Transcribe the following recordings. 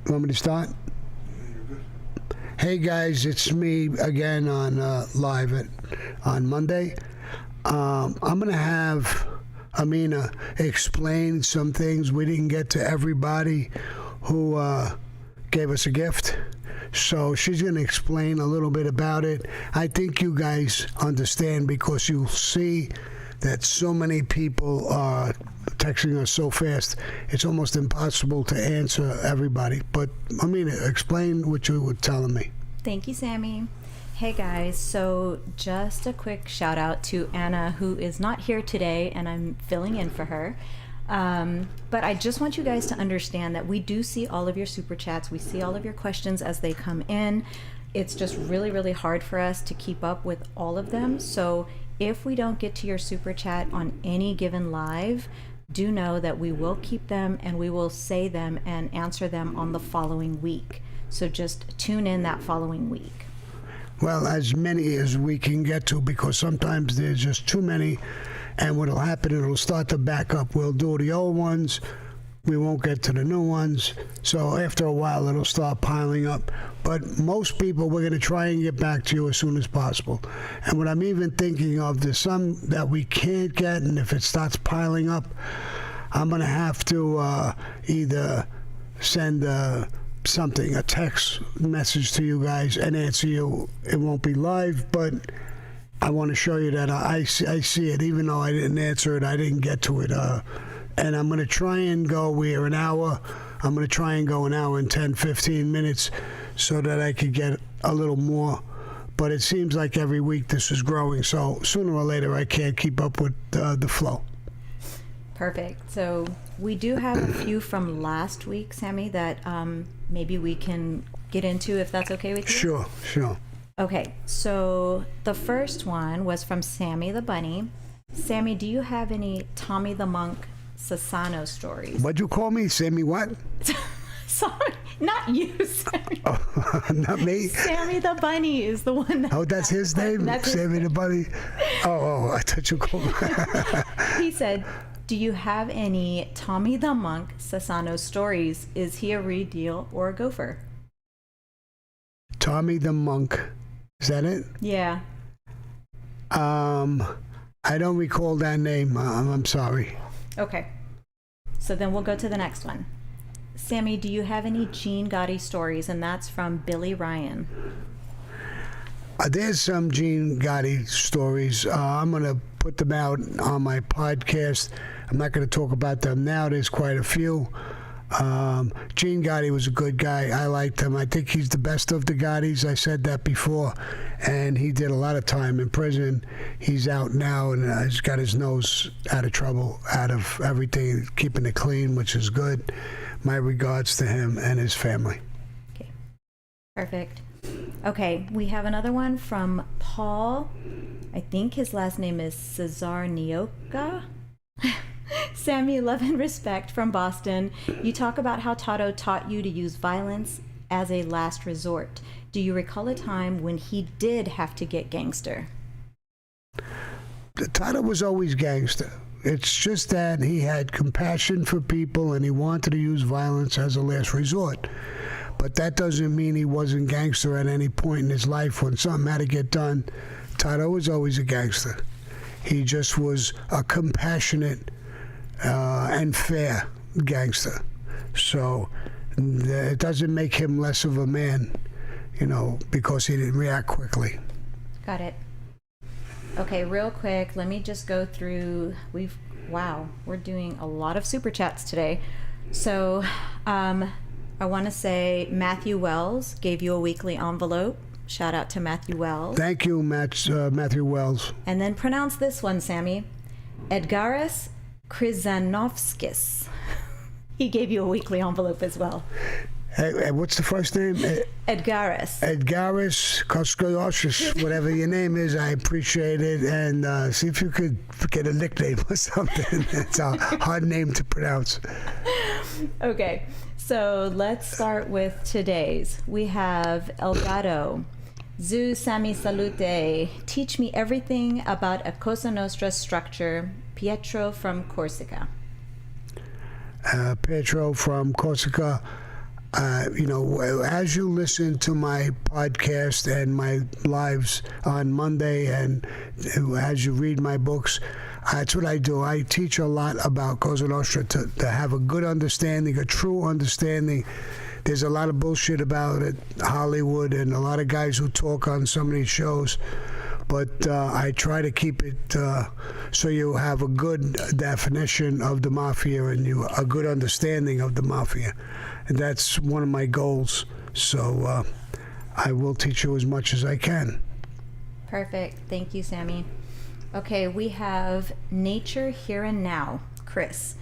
Want me to start? Hey guys, it's me again on live on Monday. I'm going to have Amina explain some things. We didn't get to everybody who gave us a gift. So she's going to explain a little bit about it. I think you guys understand because you'll see that so many people are texting us so fast, it's almost impossible to answer everybody. But Amina, explain what you were telling me. Thank you, Sammy. Hey guys, so just a quick shout out to Anna, who is not here today, and I'm filling in for her. But I just want you guys to understand that we do see all of your super chats. We see all of your questions as they come in. It's just really, really hard for us to keep up with all of them. So if we don't get to your super chat on any given live, do know that we will keep them and we will say them and answer them on the following week. So just tune in that following week. Well, as many as we can get to, because sometimes there's just too many, and what'll happen, it'll start to back up. We'll do the old ones, we won't get to the new ones, so after a while it'll start piling up. But most people, we're going to try and get back to you as soon as possible. And what I'm even thinking of, there's some that we can't get, and if it starts piling up, I'm going to have to either send something, a text message to you guys and answer you. It won't be live, but I want to show you that I see it. Even though I didn't answer it, I didn't get to it. And I'm going to try and go, we're an hour, I'm going to try and go an hour and 10, 15 minutes so that I could get a little more. But it seems like every week this is growing, so sooner or later I can't keep up with the flow. Perfect. So we do have a few from last week, Sammy, that maybe we can get into if that's okay with you? Sure. Okay, so the first one was from Sammy the Bunny. Sammy, do you have any Tommy the Monk Sassano stories? What'd you call me? Sammy what? Sorry, not you, Sammy. Oh, not me? Sammy the Bunny is the one that... Oh, that's his name? Sammy the Bunny? Oh, I thought you called me. He said, do you have any Tommy the Monk Sassano stories? Is he a real deal or a gopher? Tommy the Monk. Is that it? Yeah. I don't recall that name. I'm sorry. Okay. So then we'll go to the next one. Sammy, do you have any Gene Gotti stories? And that's from Billy Ryan. There's some Gene Gotti stories. I'm going to put them out on my podcast. I'm not going to talk about them now. There's quite a few. Gene Gotti was a good guy. I liked him. I think he's the best of the Gottis. I said that before. And he did a lot of time in prison. He's out now and he's got his nose out of trouble, out of everything, keeping it clean, which is good. My regards to him and his family. Okay. Perfect. Okay, we have another one from Paul. I think his last name is Cesar Nyoka. Sammy, love and respect from Boston. You talk about how Tato taught you to use violence as a last resort. Do you recall a time when he did have to get gangster? Tato was always gangster. It's just that he had compassion for people and he wanted to use violence as a last resort. But that doesn't mean he wasn't gangster at any point in his life. When something had to get done, Tato was always a gangster. He just was a compassionate and fair gangster. So it doesn't make him less of a man, because he didn't react quickly. Got it. Okay, real quick, let me just go through. We're doing a lot of super chats today. So I want to say Matthew Wells gave you a weekly envelope. Shout out to Matthew Wells. Thank you, Matthew Wells. And then pronounce this one, Sammy. Edgaras Krizanovskis. He gave you a weekly envelope as well. Hey, what's the first name? Edgaras. Edgaras Koskoyoshis, whatever your name is, I appreciate it. And see if you could get a nickname or something. It's a hard name to pronounce. Okay, so let's start with today's. We have Elgato. Zu Sammy Salute. Teach me everything about a Cosa Nostra structure. Pietro from Corsica. Pietro from Corsica. As you listen to my podcast and my lives on Monday, and as you read my books, that's what I do. I teach a lot about Cosa Nostra to have a good understanding, a true understanding. There's a lot of bullshit about it, Hollywood, and a lot of guys who talk on some of these shows. But I try to keep it so you have a good definition of the mafia and a good understanding of the mafia. And that's one of my goals. So I will teach you as much as I can. Perfect. Thank you, Sammy. Okay, we have Nature Here and Now, Chris.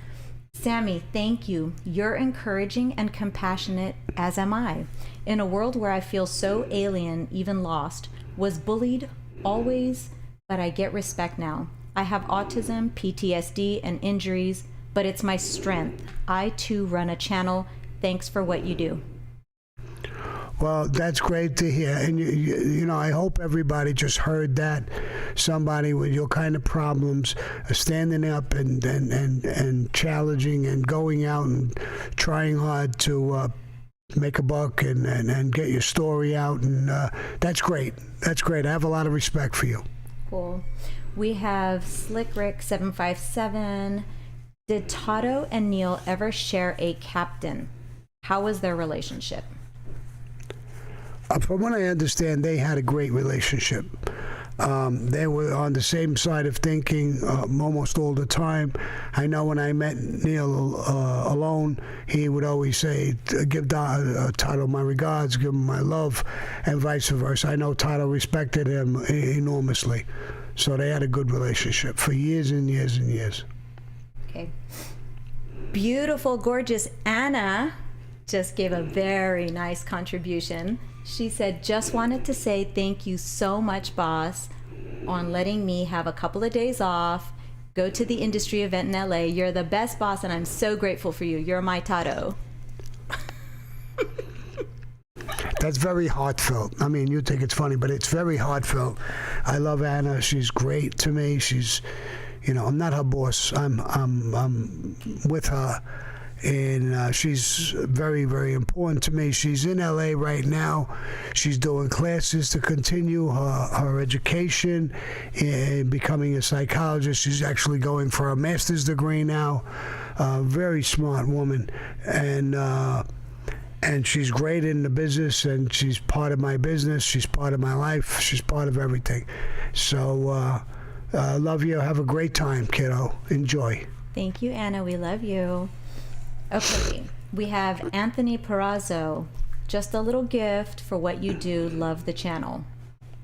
Sammy, thank you. You're encouraging and compassionate, as am I. In a world where I feel so alien, even lost, was bullied always, but I get respect now. I have autism, PTSD, and injuries, but it's my strength. I too run a channel. Thanks for what you do. Well, that's great to hear. And, I hope everybody just heard that. Somebody with your kind of problems standing up and challenging and going out and trying hard to make a buck and get your story out. And that's great. That's great. I have a lot of respect for you. Cool. We have Slick Rick 757. Did Tato and Neil ever share a captain? How was their relationship? From what I understand, they had a great relationship. They were on the same side of thinking almost all the time. I know when I met Neil alone, he would always say, give Tato my regards, give him my love, and vice versa. I know Tato respected him enormously. So they had a good relationship for years and years and years. Okay. Beautiful, gorgeous Anna just gave a very nice contribution. She said, just wanted to say thank you so much, boss, on letting me have a couple of days off, go to the industry event in LA. You're the best boss, and I'm so grateful for you. You're my Tato. That's very heartfelt. I mean, you think it's funny, but it's very heartfelt. I love Anna. She's great to me. She's, I'm not her boss. I'm with her. And she's very, very important to me. She's in LA right now. She's doing classes to continue her education and becoming a psychologist. She's actually going for a master's degree now. Very smart woman. And she's great in the business, and she's part of my business. She's part of my life. She's part of everything. So love you. Have a great time, kiddo. Enjoy. Thank you, Anna. We love you. Okay, we have Anthony Perazzo. Just a little gift for what you do. Love the channel.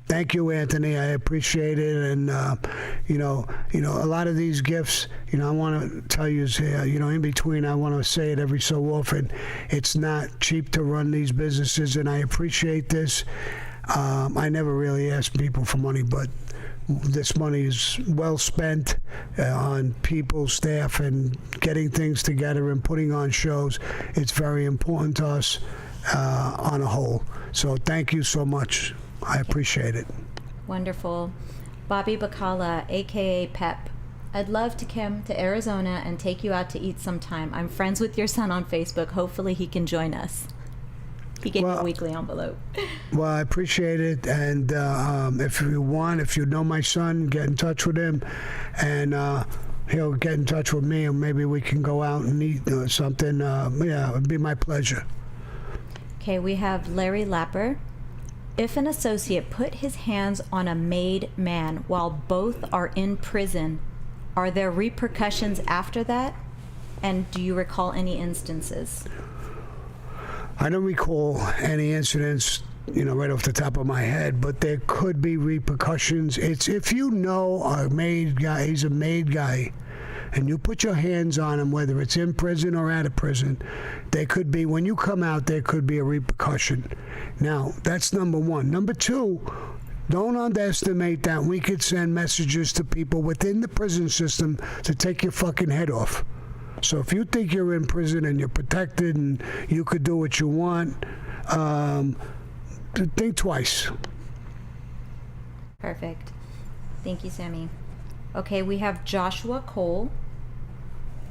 Thank you, Anthony. I appreciate it. And, a lot of these gifts, I want to tell you, in between, I want to say it every so often. It's not cheap to run these businesses, and I appreciate this. I never really ask people for money, but this money is well spent on people, staff, and getting things together and putting on shows. It's very important to us on a whole. So thank you so much. I appreciate it. Wonderful. Bobby Bacala, aka Pep. I'd love to come to Arizona and take you out to eat sometime. I'm friends with your son on Facebook. Hopefully he can join us. He gave me a weekly envelope. Well, I appreciate it. And if you know my son, get in touch with him. And he'll get in touch with me, and maybe we can go out and eat or something. It'd be my pleasure. Okay, we have Larry Lapper. If an associate put his hands on a made man while both are in prison, are there repercussions after that? And do you recall any instances? I don't recall any incidents, right off the top of my head, but there could be repercussions. It's if you know a made guy, he's a made guy, and you put your hands on him, whether it's in prison or out of prison, there could be, when you come out, there could be a repercussion. Now, that's number one. Number two, don't underestimate that we could send messages to people within the prison system to take your fucking head off. So if you think you're in prison and you're protected and you could do what you want, think twice. Perfect. Thank you, Sammy. Okay, we have Joshua Cole.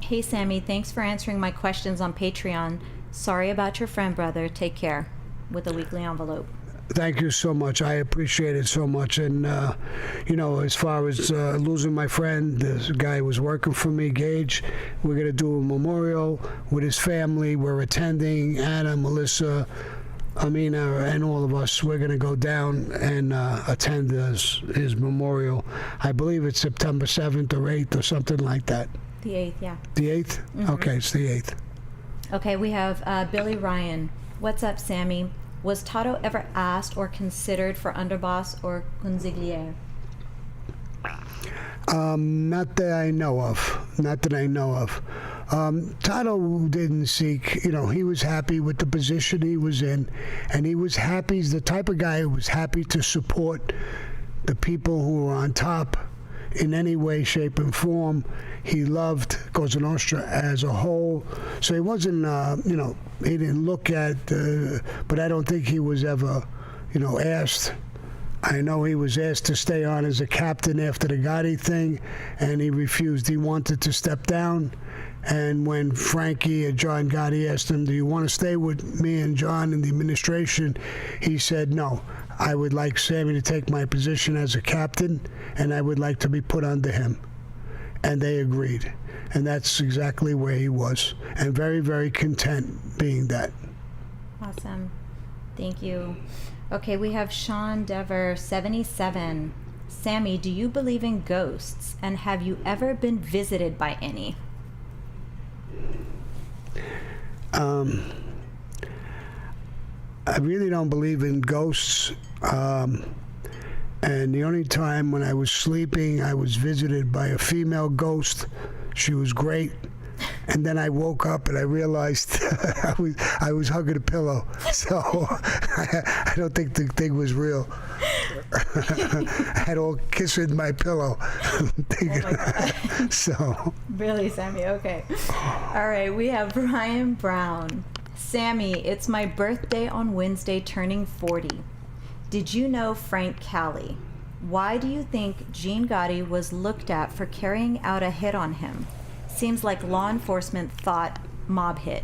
Hey, Sammy, thanks for answering my questions on Patreon. Sorry about your friend, brother. Take care. With a weekly envelope. Thank you so much. I appreciate it so much. And, as far as losing my friend, this guy was working for me, Gage. We're going to do a memorial with his family. We're attending. Anna, Melissa, Amina, and all of us. We're going to go down and attend his memorial. I believe it's September 7th or 8th or something like that. The 8th, yeah. The 8th? Mm-hmm. Okay, it's the 8th. Okay, we have Billy Ryan. What's up, Sammy? Was Tato ever asked or considered for underboss or consigliere? Not that I know of. Tato didn't seek, he was happy with the position he was in, and he was happy. He's the type of guy who was happy to support the people who were on top in any way, shape, and form. He loved Cosa Nostra as a whole. So he wasn't, he didn't look at, but I don't think he was ever, asked. I know he was asked to stay on as a captain after the Gotti thing, and he refused. He wanted to step down. And when Frankie and John Gotti asked him, do you want to stay with me and John in the administration? He said, no, I would like Sammy to take my position as a captain, and I would like to be put under him. And they agreed. And that's exactly where he was. And very, very content being that. Awesome. Thank you. Okay, we have Sean Deaver, 77. Sammy, do you believe in ghosts? And have you ever been visited by any? I really don't believe in ghosts. And the only time when I was sleeping, I was visited by a female ghost. She was great. And then I woke up and I realized I was hugging a pillow. So I don't think the thing was real. I had all kissing my pillow. Oh my God. So. Really, Sammy? Okay. All right, we have Ryan Brown. Sammy, it's my birthday on Wednesday, turning 40. Did you know Franklada? Why do you think Gene Gotti was looked at for carrying out a hit on him? Seems like law enforcement thought mob hit.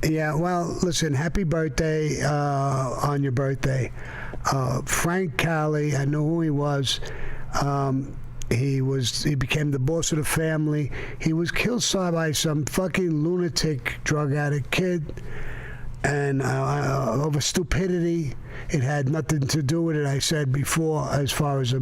Yeah, well, listen, happy birthday on your birthday. Franklada, I know who he was. He became the boss of the family. He was killed by some fucking lunatic drug addict kid. And over stupidity, it had nothing to do with it, I said before, as far as a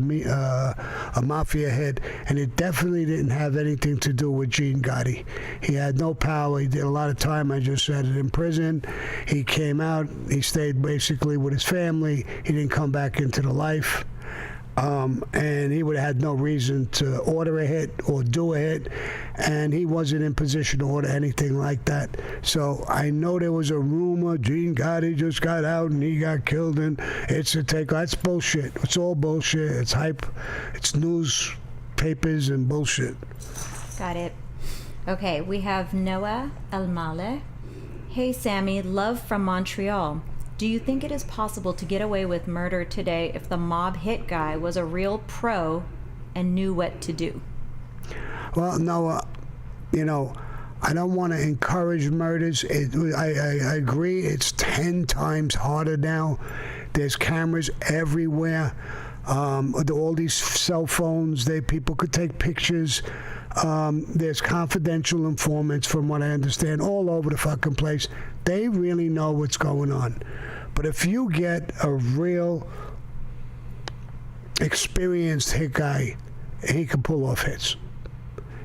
mafia head. And it definitely didn't have anything to do with Gene Gotti. He had no power. He did a lot of time, I just said it, in prison. He came out. He stayed basically with his family. He didn't come back into the life. And he would have had no reason to order a hit or do a hit, and he wasn't in position to order anything like that. So I know there was a rumor Gene Gotti just got out and he got killed, and it's a take. That's bullshit. It's all bullshit. It's hype. It's newspapers and bullshit. Got it. Okay, we have Noah AlMale. Hey Sammy, love from Montreal. Do you think it is possible to get away with murder today if the mob hit guy was a real pro and knew what to do? Well, no, I don't want to encourage murders. I agree, it's 10 times harder now. There's cameras everywhere. All these cell phones, people could take pictures. There's confidential informants, from what I understand, all over the fucking place. They really know what's going on. But if you get a real experienced hit guy, he can pull off hits.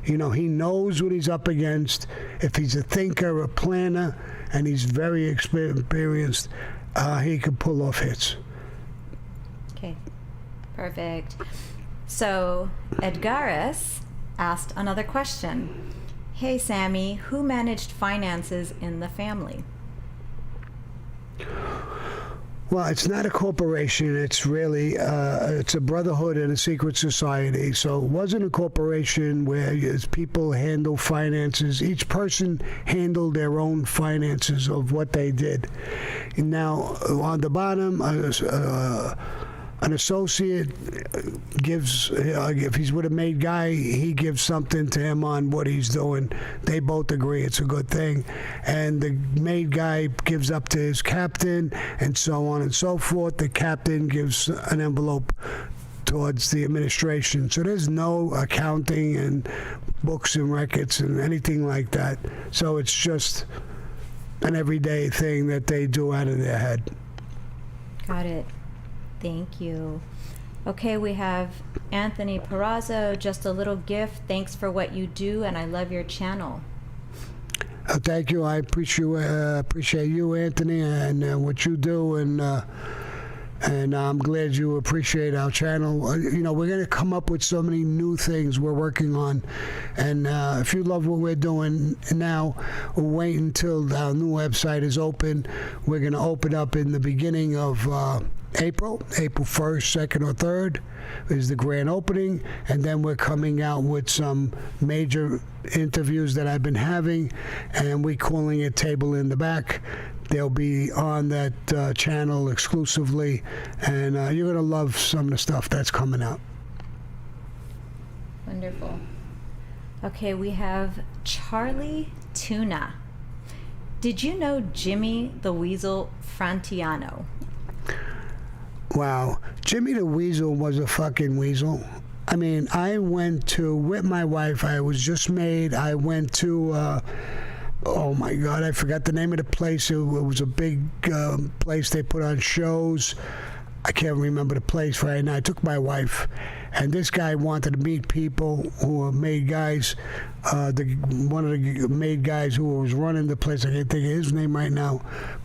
He knows what he's up against. If he's a thinker, a planner, and he's very experienced, he can pull off hits. Okay, perfect. So Edgaris asked another question. Hey Sammy, who managed finances in the family? Well, it's not a corporation. It's really it's a brotherhood and a secret society. So it wasn't a corporation where people handle finances. Each person handled their own finances of what they did. And now, on the bottom, an associate gives, if he's with a made guy, he gives something to him on what he's doing. They both agree it's a good thing. And the made guy gives up to his captain, and so on and so forth. The captain gives an envelope towards the administration. So there's no accounting and books and records and anything like that. So it's just an everyday thing that they do out of their head. Got it. Thank you. Okay, we have Anthony Perazzo. Just a little gift. Thanks for what you do, and I love your channel. Thank you. I appreciate you, Anthony, and what you do, and I'm glad you appreciate our channel. You know, we're going to come up with so many new things we're working on, and if you love what we're doing now, we'll wait until our new website is open. We're going to open up in the beginning of April 1st, 2nd, or 3rd is the grand opening, and then we're coming out with some major interviews that I've been having, and we're calling it Table in the Back. They'll be on that channel exclusively, and you're going to love some of the stuff that's coming out. Wonderful. Okay, we have Charlie Tuna. Did you know Jimmy the Weasel Frantiano? Wow. Jimmy the Weasel was a fucking weasel. I mean, I went to, with my wife, I was just made, I went to, oh my God, I forgot the name of the place. It was a big place they put on shows. I can't remember the place right now. I took my wife, and this guy wanted to meet people who were made guys. One of the made guys who was running the place, I can't think of his name right now,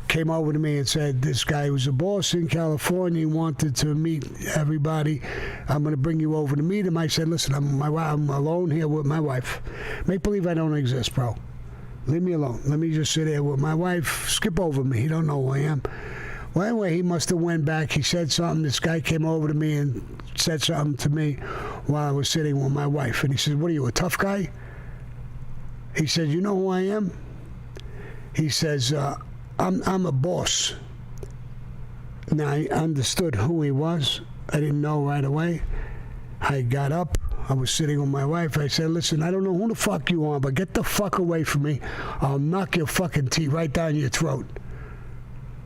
came over to me and said, this guy was a boss in California, he wanted to meet everybody. I'm going to bring you over to meet him. I said, listen, I'm alone here with my wife. Make believe I don't exist, bro. Leave me alone. Let me just sit here with my wife. Skip over me. He don't know who I am. Well, anyway, he must have went back. He said something. This guy came over to me and said something to me while I was sitting with my wife. And he said, what are you, a tough guy? He said, you know who I am? He says, I'm a boss. Now, I understood who he was. I didn't know right away. I got up. I was sitting with my wife. I said, listen, I don't know who the fuck you are, but get the fuck away from me. I'll knock your fucking teeth right down your throat.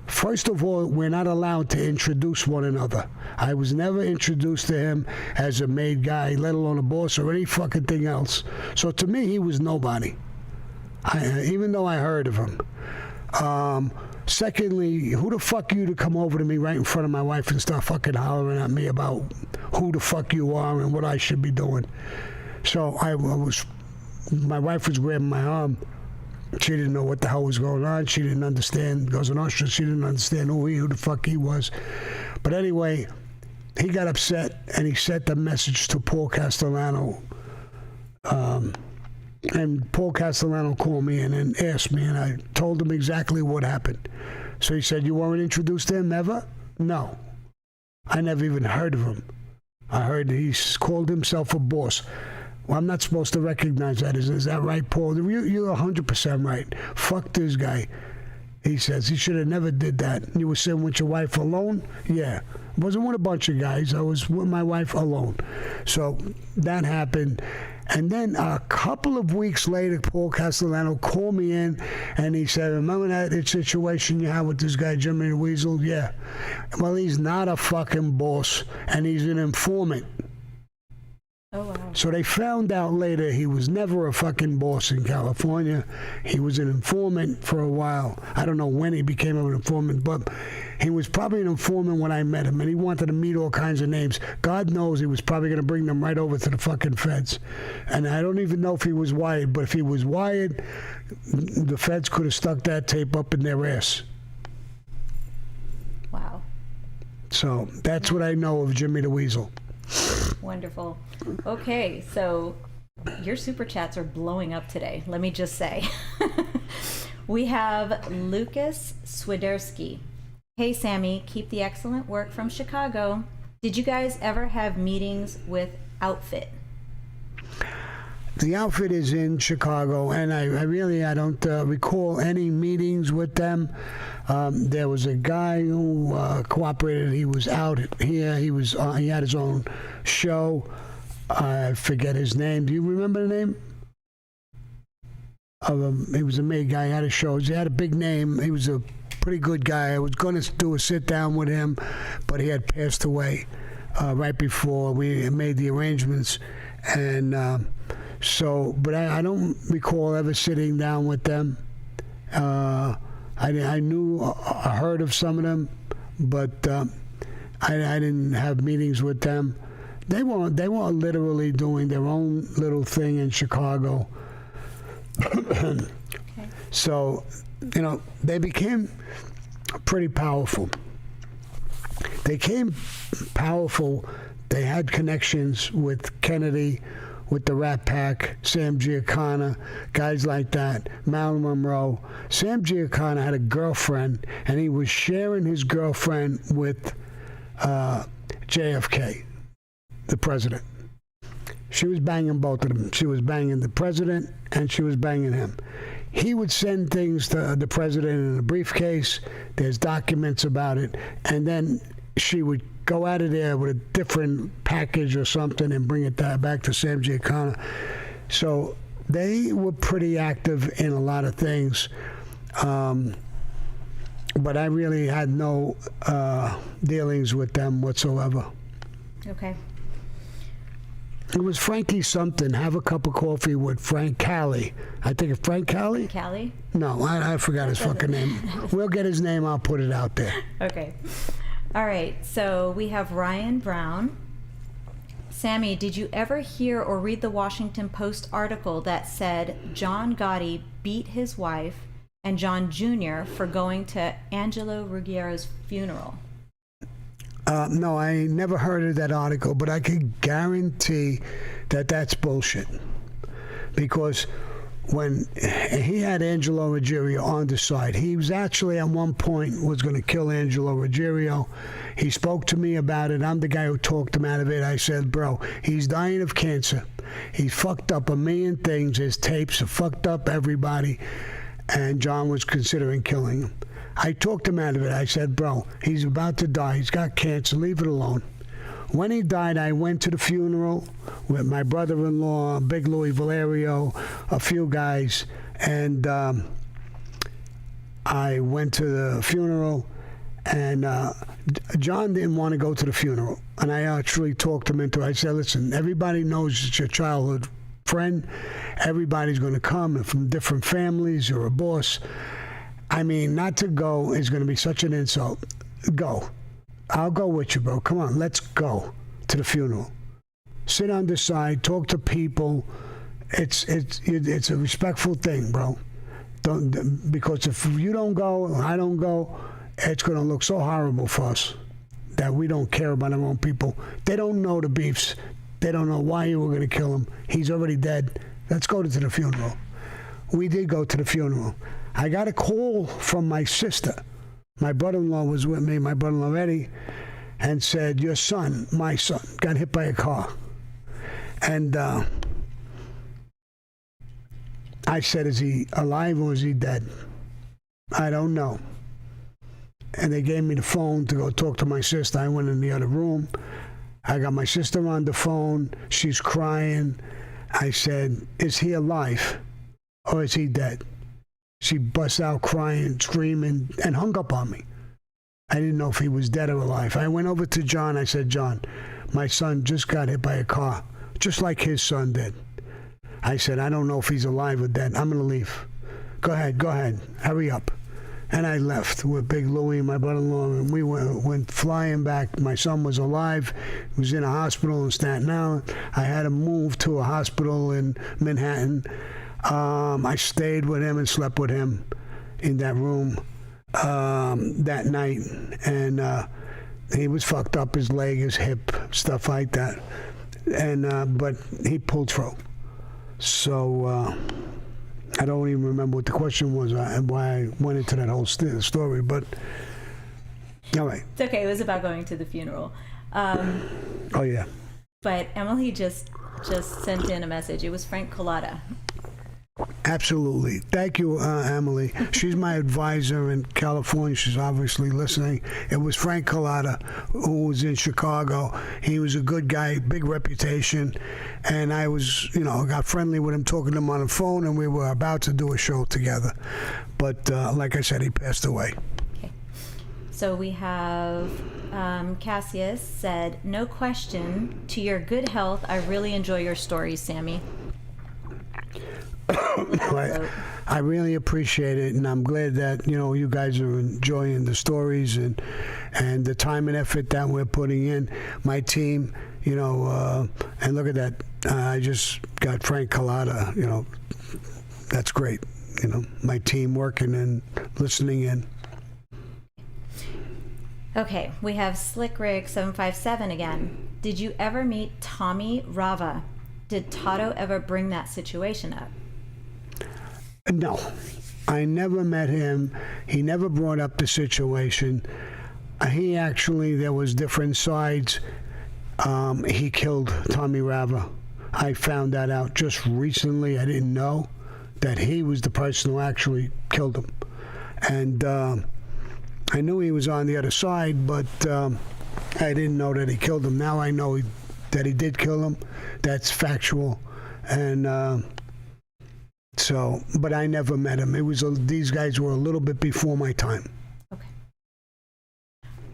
First of all, we're not allowed to introduce one another. I was never introduced to him as a made guy, let alone a boss or any fucking thing else. So to me, he was nobody, even though I heard of him. Secondly, who the fuck you to come over to me right in front of my wife and start fucking hollering at me about who the fuck you are and what I should be doing? So my wife was grabbing my arm. She didn't know what the hell was going on. She didn't understand. Goes in Austria. She didn't understand who the fuck he was. But anyway, he got upset and he sent a message to Paul Castellano. And Paul Castellano called me and asked me, and I told him exactly what happened. So he said, you weren't introduced to him ever? No. I never even heard of him. I heard he called himself a boss. Well, I'm not supposed to recognize that. Is that right, Paul? You're 100% right. Fuck this guy. He says he should have never did that. You were sitting with your wife alone? Yeah. I wasn't with a bunch of guys. I was with my wife alone. So that happened. And then a couple of weeks later, Paul Castellano called me in and he said, remember that situation you had with this guy, Jimmy the Weasel? Yeah. Well, he's not a fucking boss and he's an informant. Oh, wow. So they found out later he was never a fucking boss in California. He was an informant for a while. I don't know when he became an informant, but he was probably an informant when I met him, and he wanted to meet all kinds of names. God knows he was probably going to bring them right over to the fucking feds. And I don't even know if he was wired, but if he was wired, the feds could have stuck that tape up in their ass. Wow. So that's what I know of Jimmy the Weasel. Wonderful. Okay, so your super chats are blowing up today, let me just say. We have Lucas Swiderski. Hey, Sammy, keep the excellent work from Chicago. Did you guys ever have meetings with Outfit? the outfit is in Chicago, and I don't recall any meetings with them. There was a guy who cooperated. He was out here. He had his own show. I forget his name. Do you remember the name? He was a maid guy. He had a show. He had a big name. He was a pretty good guy. I was going to do a sit down with him, but he had passed away right before we made the arrangements, and but I don't recall ever sitting down with them. I heard of some of them, but I didn't have meetings with them. They were literally doing their own little thing in Chicago. Okay. So, they became pretty powerful. They came powerful. They had connections with Kennedy, with the Rat Pack, Sam Giancana, guys like that, Marilyn Monroe. Sam Giancana had a girlfriend, and he was sharing his girlfriend with JFK, the president. She was banging both of them. She was banging the president, and she was banging him. He would send things to the president in a briefcase. There's documents about it. And then she would go out of there with a different package or something and bring it back to Sam Giancana. So they were pretty active in a lot of things. But I really had no dealings with them whatsoever. Okay. It was Frankie something. Have a cup of coffee with Frank Kelly. I think it's Frank Kelly? Kelly? No, I forgot his fucking name. We'll get his name. I'll put it out there. Okay. All right. So we have Ryan Brown. Sammy, did you ever hear or read the Washington Post article that said John Gotti beat his wife and John Jr. for going to Angelo Ruggiero's funeral? No, I never heard of that article, but I could guarantee that that's bullshit. Because when he had Angelo Ruggiero on the side, he was actually at one point was going to kill Angelo Ruggiero. He spoke to me about it. I'm the guy who talked him out of it. I said, bro, he's dying of cancer. He fucked up a million things. His tapes have fucked up everybody. And John was considering killing him. I talked him out of it. I said, bro, he's about to die. He's got cancer. Leave it alone. When he died, I went to the funeral with my brother-in-law, Big Louis Valerio, a few guys, and I went to the funeral, and John didn't want to go to the funeral, and I actually talked him into it. I said, listen, everybody knows it's your childhood friend. Everybody's going to come from different families. You're a boss. I mean, not to go is going to be such an insult. Go. I'll go with you, bro. Come on, let's go to the funeral. Sit on the side, talk to people. It's a respectful thing, bro. Because if you don't go, I don't go, it's going to look so horrible for us that we don't care about our own people. They don't know the beefs. They don't know why you were going to kill him. He's already dead. Let's go to the funeral. We did go to the funeral. I got a call from my sister. My brother-in-law was with me, my brother-in-law Eddie, and said, your son, my son, got hit by a car. And I said, is he alive or is he dead? I don't know. And they gave me the phone to go talk to my sister. I went in the other room. I got my sister on the phone. She's crying. I said, is he alive or is he dead? She busts out crying, screaming, and hung up on me. I didn't know if he was dead or alive. I went over to John. I said, John, my son just got hit by a car, just like his son did. I said, I don't know if he's alive or dead. I'm going to leave. Go ahead. Hurry up. And I left with Big Louie, my brother-in-law, and we went flying back. My son was alive. He was in a hospital in Staten Island. I had him moved to a hospital in Manhattan. I stayed with him and slept with him in that room that night, and he was fucked up, his leg, his hip, stuff like that, and but he pulled through. So I don't even remember what the question was and why I went into that whole story, but all right. It's okay. It was about going to the funeral. Oh, yeah. But Emily just just sent in a message. It was Franklada. Absolutely. Thank you, Emily. She's my advisor in California. She's obviously listening. It was Franklada, who was in Chicago. He was a good guy, big reputation. And I was, got friendly with him, talking to him on the phone, and we were about to do a show together. But like I said, he passed away. Okay. So we have Cassius said, no question, to your good health, I really enjoy your stories, Sammy. I really appreciate it, and I'm glad that you guys are enjoying the stories and the time and effort that we're putting in. My team, and look at that. I just got Franklada. That's great. My team working and listening in. Okay, we have Slick Rick 757 again. Did you ever meet Tommy Rava? Did Tato ever bring that situation up? No, I never met him. He never brought up the situation. There was different sides. He killed Tommy Rava. I found that out just recently. I didn't know that he was the person who actually killed him. And I knew he was on the other side, but I didn't know that he killed him. Now I know that he did kill him. That's factual. And but I never met him. These guys were a little bit before my time.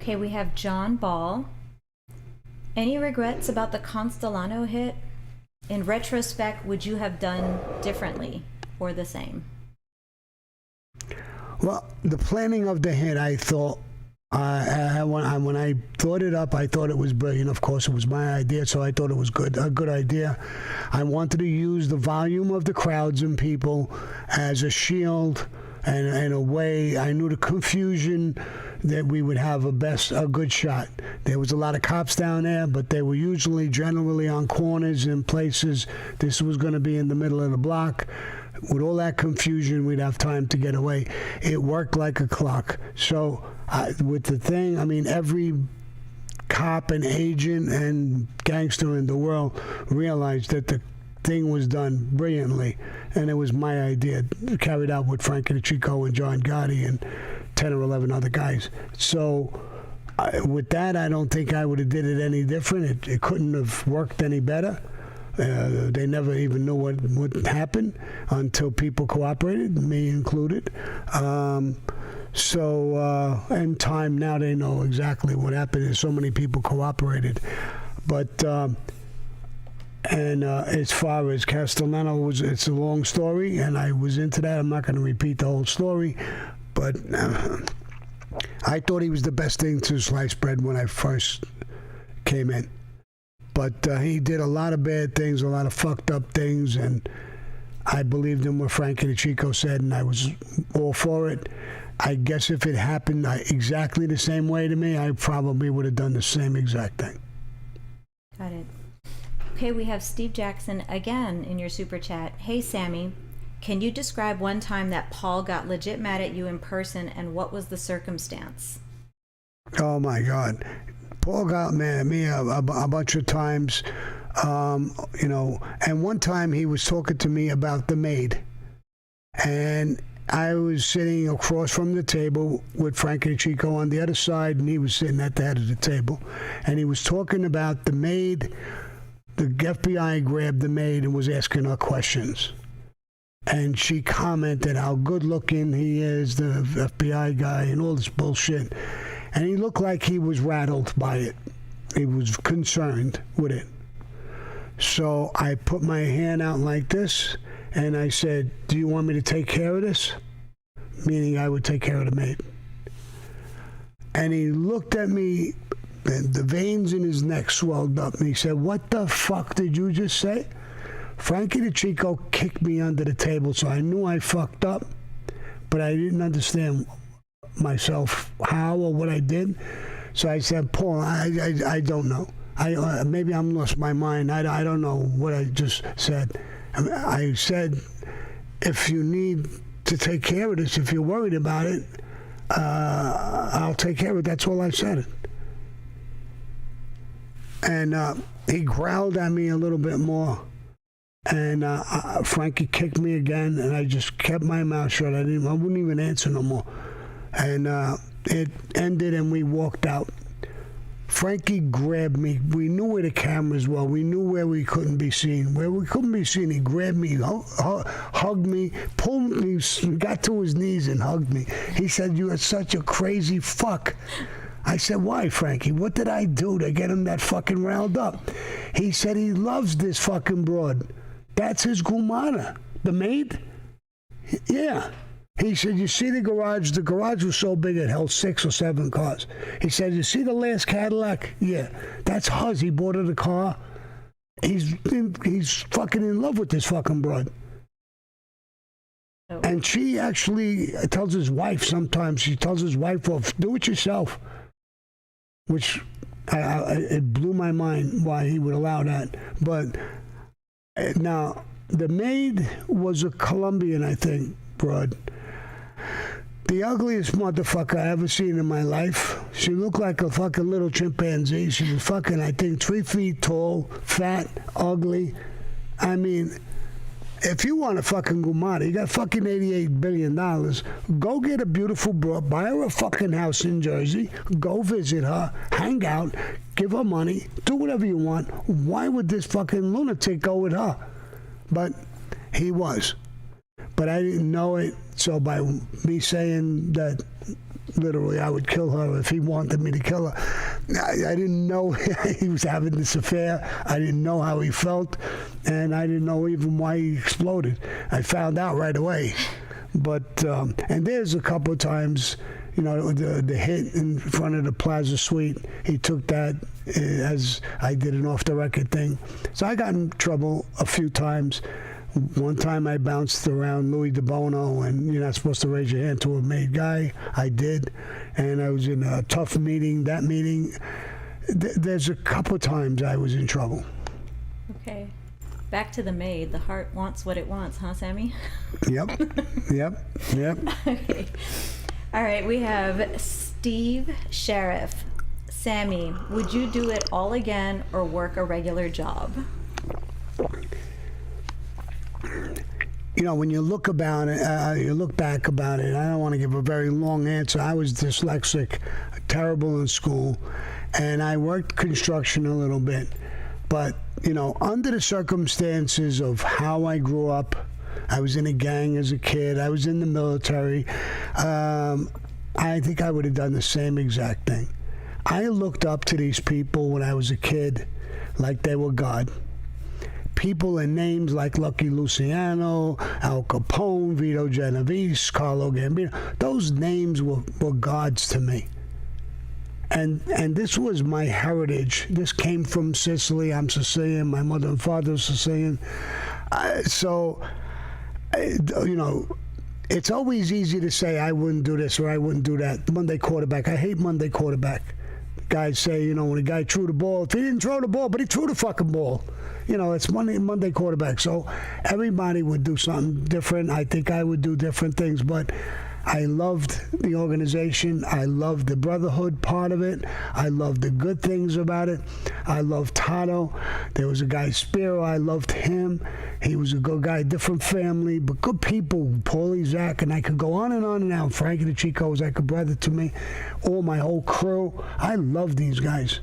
Okay, we have John Ball. Any regrets about the Constellano hit? In retrospect, would you have done differently or the same? Well, the planning of the hit, I thought, when I thought it up, I thought it was brilliant. Of course, it was my idea, so I thought it was a good idea. I wanted to use the volume of the crowds and people as a shield, and in a way, I knew the confusion that we would have a good shot. There was a lot of cops down there, but they were generally on corners and places. This was going to be in the middle of the block. With all that confusion, we'd have time to get away. It worked like a clock. So with the thing, every cop and agent and gangster in the world realized that the thing was done brilliantly, and it was my idea, carried out with Frank and Chico and John Gotti and 10 or 11 other guys. So with that, I don't think I would have did it any different. It couldn't have worked any better. They never even knew what would happen until people cooperated, me included. In time now they know exactly what happened, and so many people cooperated. But as far as Castellano, it's a long story, and I was into that. I'm not going to repeat the whole story, but I thought he was the best thing to sliced bread when I first came in. But he did a lot of bad things, a lot of fucked up things, and I believed in what Frank and Chico said, and I was all for it. I guess if it happened exactly the same way to me, I probably would have done the same exact thing. Got it. Okay, we have Steve Jackson again in your super chat. Hey, Sammy, can you describe one time that Paul got legit mad at you in person, and what was the circumstance? Oh, my God. Paul got mad at me a bunch of times, and one time he was talking to me about the maid, and I was sitting across from the table with Frank and Chico on the other side, and he was sitting at the head of the table, and he was talking about the maid. The FBI grabbed the maid and was asking her questions, and she commented how good looking he is, the FBI guy, and all this bullshit. And he looked like he was rattled by it. He was concerned with it. So I put my hand out like this, and I said, do you want me to take care of this? Meaning I would take care of the maid. And he looked at me, and the veins in his neck swelled up, and he said, what the fuck did you just say? Frankie the Chico kicked me under the table, so I knew I fucked up, but I didn't understand myself how or what I did. So I said, Paul, I don't know. Maybe I'm lost my mind. I don't know what I just said. I said, if you need to take care of this, if you're worried about it, I'll take care of it. That's all I said. And he growled at me a little bit more. And Frankie kicked me again, and I just kept my mouth shut. I wouldn't even answer no more. And it ended, and we walked out. Frankie grabbed me. We knew where the cameras were. We knew where we couldn't be seen. Where we couldn't be seen, he grabbed me, hugged me, pulled me, got to his knees and hugged me. He said, "You are such a crazy fuck." I said, "Why, Frankie? What did I do to get him that fucking riled up?" He said he loves this fucking broad. That's his gumana. The maid? Yeah. He said, "You see the garage? The garage was so big it held 6 or 7 cars." He said, "You see the last Cadillac? Yeah. That's hers. He bought her the car. He's fucking in love with this fucking broad." Oh. And she actually tells his wife sometimes, she tells his wife, "Well, do it yourself." Which it blew my mind why he would allow that. But now, the maid was a Colombian, I think, broad. The ugliest motherfucker I ever seen in my life. She looked like a fucking little chimpanzee. She was fucking, I think, 3 feet tall, fat, ugly. I mean, if you want a fucking gumata, you got fucking $88 billion, go get a beautiful broad, buy her a fucking house in Jersey, go visit her, hang out, give her money, do whatever you want. Why would this fucking lunatic go with her? But he was. But I didn't know it, so by me saying that literally I would kill her if he wanted me to kill her, I didn't know he was having this affair. I didn't know how he felt, and I didn't know even why he exploded. I found out right away. But, and there's a couple of times, you know, the hit in front of the Plaza Suite, he took that as I did an off-the-record thing. So I got in trouble a few times. One time I bounced around Louis DeBono, and you're not supposed to raise your hand to a made guy. I did, and I was in a tough meeting. That meeting, there's a couple of times I was in trouble. Okay. Back to the maid. The heart wants what it wants, huh, Sammy? Yep. Okay. All right, we have Steve Sheriff. Sammy, would you do it all again or work a regular job? You know, when you look about it, you look back about it, I don't want to give a very long answer. I was dyslexic, terrible in school, and I worked construction a little bit. But, you know, under the circumstances of how I grew up, I was in a gang as a kid, I was in the military, I think I would have done the same exact thing. I looked up to these people when I was a kid like they were God. People in names like Lucky Luciano, Al Capone, Vito Genovese, Carlo Gambino, those names were gods to me. And this was my heritage. This came from Sicily. I'm Sicilian. My mother and father are Sicilian. So, you know, it's always easy to say I wouldn't do this or I wouldn't do that. Monday quarterback. I hate Monday quarterback. Guys say, you know, when a guy threw the ball, if he didn't throw the ball, but he threw the fucking ball. You know, it's Monday quarterback. So everybody would do something different. I think I would do different things, but I loved the organization. I loved the brotherhood part of it. I loved the good things about it. I loved Tato. There was a guy, Spiro. I loved him. He was a good guy, different family, but good people. Paulie, Zach, and I could go on and on and on. Frankie the Chico was like a brother to me. All my whole crew. I love these guys.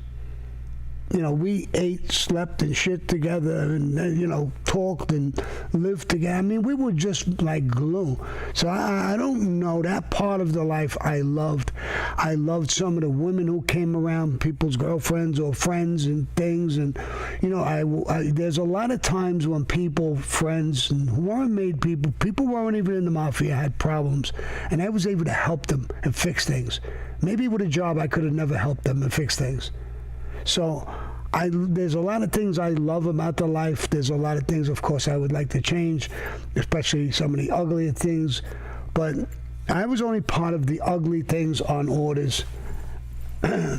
You know, we ate, slept, and shit together, and, you know, talked and lived together. I mean, we were just like glue. So I don't know, that part of the life I loved. I loved some of the women who came around, people's girlfriends or friends and things. And, you know, there's a lot of times when people, friends, and who weren't made people weren't even in the mafia, had problems. And I was able to help them and fix things. Maybe with a job, I could have never helped them and fixed things. So there's a lot of things I love about the life. There's a lot of things, of course, I would like to change, especially some of the uglier things. But I was only part of the ugly things on orders. I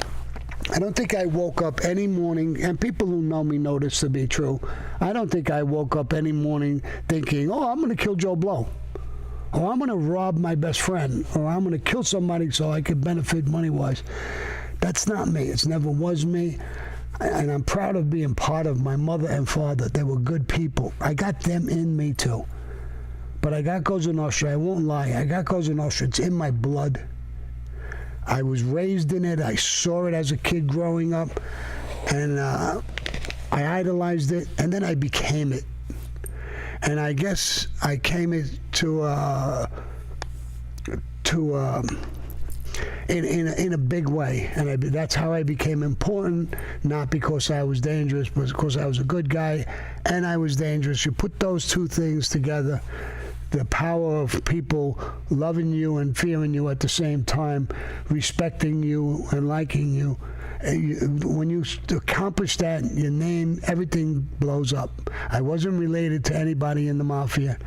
don't think I woke up any morning, and people who know me know this to be true. I don't think I woke up any morning thinking, oh, I'm going to kill Joe Blow. Or I'm going to rob my best friend. Or I'm going to kill somebody so I could benefit money-wise. That's not me. It never was me. and I'm proud of being part of my mother and father. They were good people. I got them in me too. But I got Cosa Nostra. I won't lie. I got Cosa Nostra. It's in my blood. I was raised in it. I saw it as a kid growing up, and I idolized it, and then I became it. And I guess I came it in a big way, and that's how I became important. Not because I was dangerous, but because I was a good guy, and I was dangerous. You put those two things together, the power of people loving you and fearing you at the same time, respecting you and liking you. When you accomplish that, your name, everything blows up. I wasn't related to anybody in the mafia.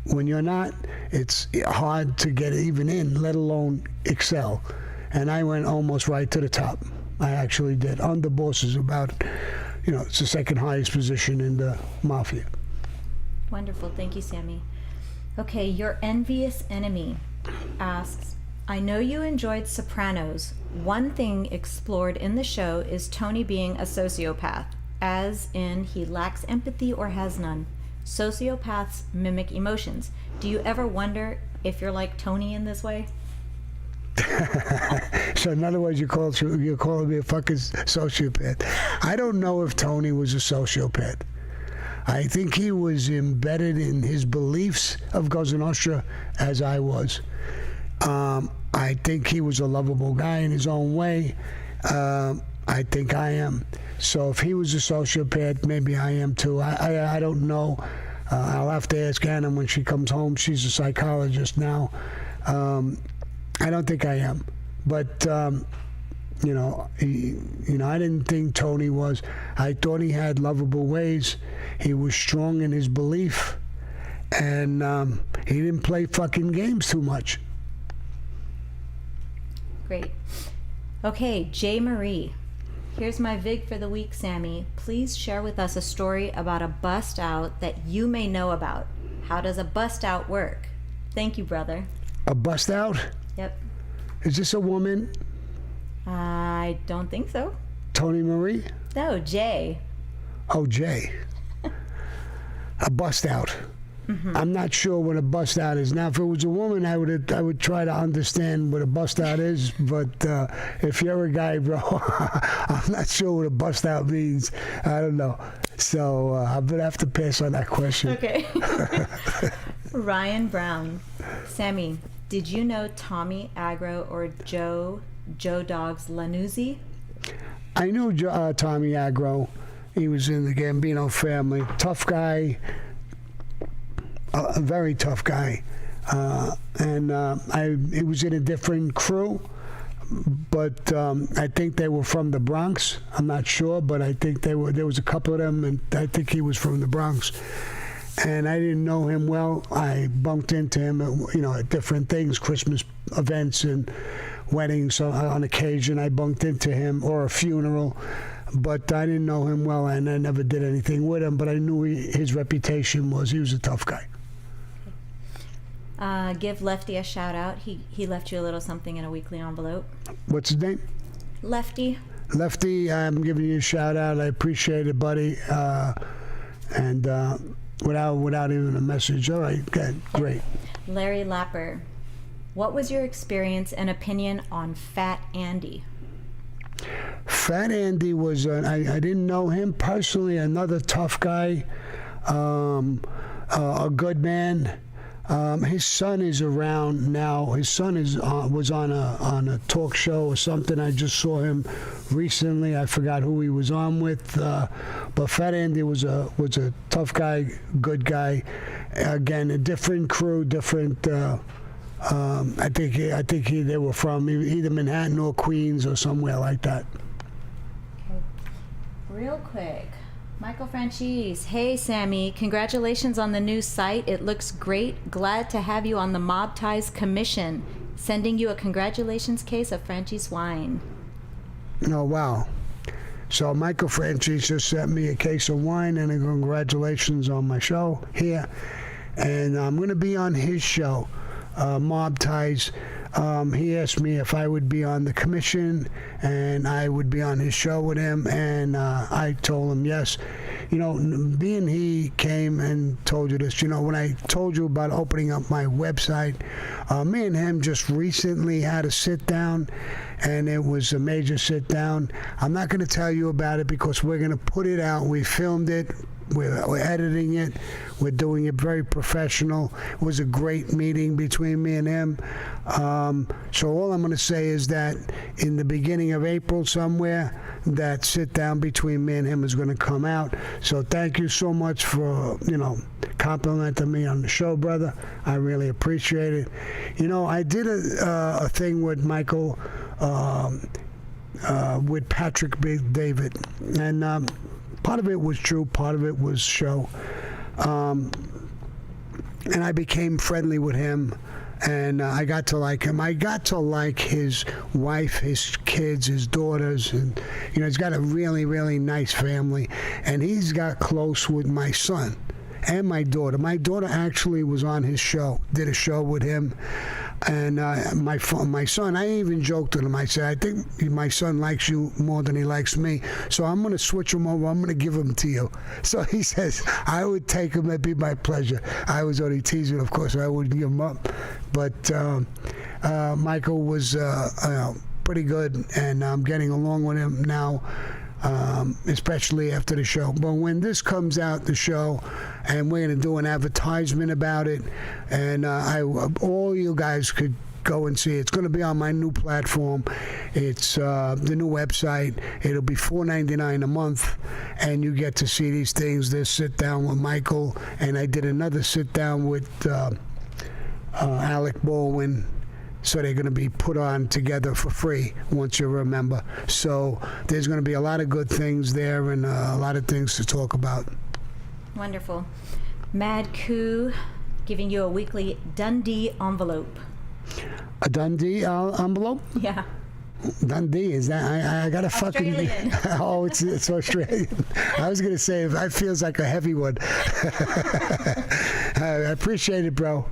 When you're not, it's hard to get even in, let alone excel. And I went almost right to the top. I actually did. Underboss is about, it's the second highest position in the mafia. Wonderful. Thank you, Sammy. Okay, your envious enemy asks, I know you enjoyed Sopranos. One thing explored in the show is Tony being a sociopath, as in he lacks empathy or has none. Sociopaths mimic emotions. Do you ever wonder if you're like Tony in this way? So in other words, you're calling me a fucking sociopath. I don't know if Tony was a sociopath. I think he was embedded in his beliefs of Cosa Nostra as I was. I think he was a lovable guy in his own way. I think I am. So if he was a sociopath, maybe I am too. I don't know. I'll have to ask Anna when she comes home. She's a psychologist now. I don't think I am. But, I didn't think Tony was. I thought he had lovable ways. He was strong in his belief. And he didn't play fucking games too much. Great. Okay, J. Marie. Here's my VIG for the week, Sammy. Please share with us a story about a bust out that you may know about. How does a bust out work? Thank you, brother. A bust out? Yep. Is this a woman? I don't think so. Tony Marie? No, Jay. Oh, Jay. A bust out. Mm-hmm. I'm not sure what a bust out is. Now, if it was a woman, I would try to understand what a bust out is. But if you're a guy, bro, I'm not sure what a bust out means. I don't know. So I'm going to have to pass on that question. Okay. Ryan Brown. Sammy, did you know Tommy Agro or Joe Dogs Lanuzzi? I knew Tommy Agro. He was in the Gambino family. Tough guy. A very tough guy. He was in a different crew, but I think they were from the Bronx. I'm not sure, but I think there was a couple of them, and I think he was from the Bronx. And I didn't know him well. I bumped into him at different things, Christmas events and weddings. So on occasion, I bumped into him, or a funeral. But I didn't know him well, and I never did anything with him. But I knew his reputation was he was a tough guy. Give Lefty a shout out. He left you a little something in a weekly envelope. What's his name? Lefty. Lefty, I'm giving you a shout out. I appreciate it, buddy. And without even a message. All right, good, great. Larry Lapper. What was your experience and opinion on Fat Andy? Fat Andy was, I didn't know him personally, another tough guy, a good man. His son is around now. His son was on a talk show or something. I just saw him recently. I forgot who he was on with. But Fat Andy was a tough guy, good guy. Again, a different crew, different. I think they were from either Manhattan or Queens or somewhere like that. Okay. Real quick, Michael Franchise. Hey, Sammy. Congratulations on the new site. It looks great. Glad to have you on the Mob Ties Commission. Sending you a congratulations case of Franchise wine. Oh, wow. So Michael Franchise just sent me a case of wine and a congratulations on my show here. And I'm going to be on his show. Mob Ties. He asked me if I would be on the commission and I would be on his show with him, and I told him yes. You know, being he came and told you this, you know, when I told you about opening up my website, me and him just recently had a sit down, and it was a major sit down. I'm not going to tell you about it because we're going to put it out. We filmed it. We're editing it. We're doing it very professional. It was a great meeting between me and him. So all I'm going to say is that in the beginning of April somewhere, that sit down between me and him is going to come out. So thank you so much for, you know, complimenting me on the show, brother. I really appreciate it. You know, I did a thing with Michael, with Patrick David, and part of it was true, part of it was show. And I became friendly with him, and I got to like him. I got to like his wife, his kids, his daughters, and, you know, he's got a really, really nice family. And he's got close with my son and my daughter. My daughter actually was on his show, did a show with him. And my son, I even joked with him. I said, I think my son likes you more than he likes me, so I'm going to switch him over. I'm going to give him to you. So he says, I would take him. It'd be my pleasure. I was only teasing, of course. I wouldn't give him up. But Michael was pretty good, and I'm getting along with him now. Especially after the show. But when this comes out, the show, and we're going to do an advertisement about it, and all you guys could go and see it. It's going to be on my new platform. It's the new website. It'll be $4.99 a month, and you get to see these things. This sit down with Michael, and I did another sit down with Alec Baldwin. So they're going to be put on together for free once you're a member. So there's going to be a lot of good things there and a lot of things to talk about. Wonderful. Mad Coo giving you a weekly Dundee envelope. A Dundee envelope? Yeah. Dundee, is that? I got a fucking. Oh, it's Australian. I was going to say, it feels like a heavy one. I appreciate it, bro.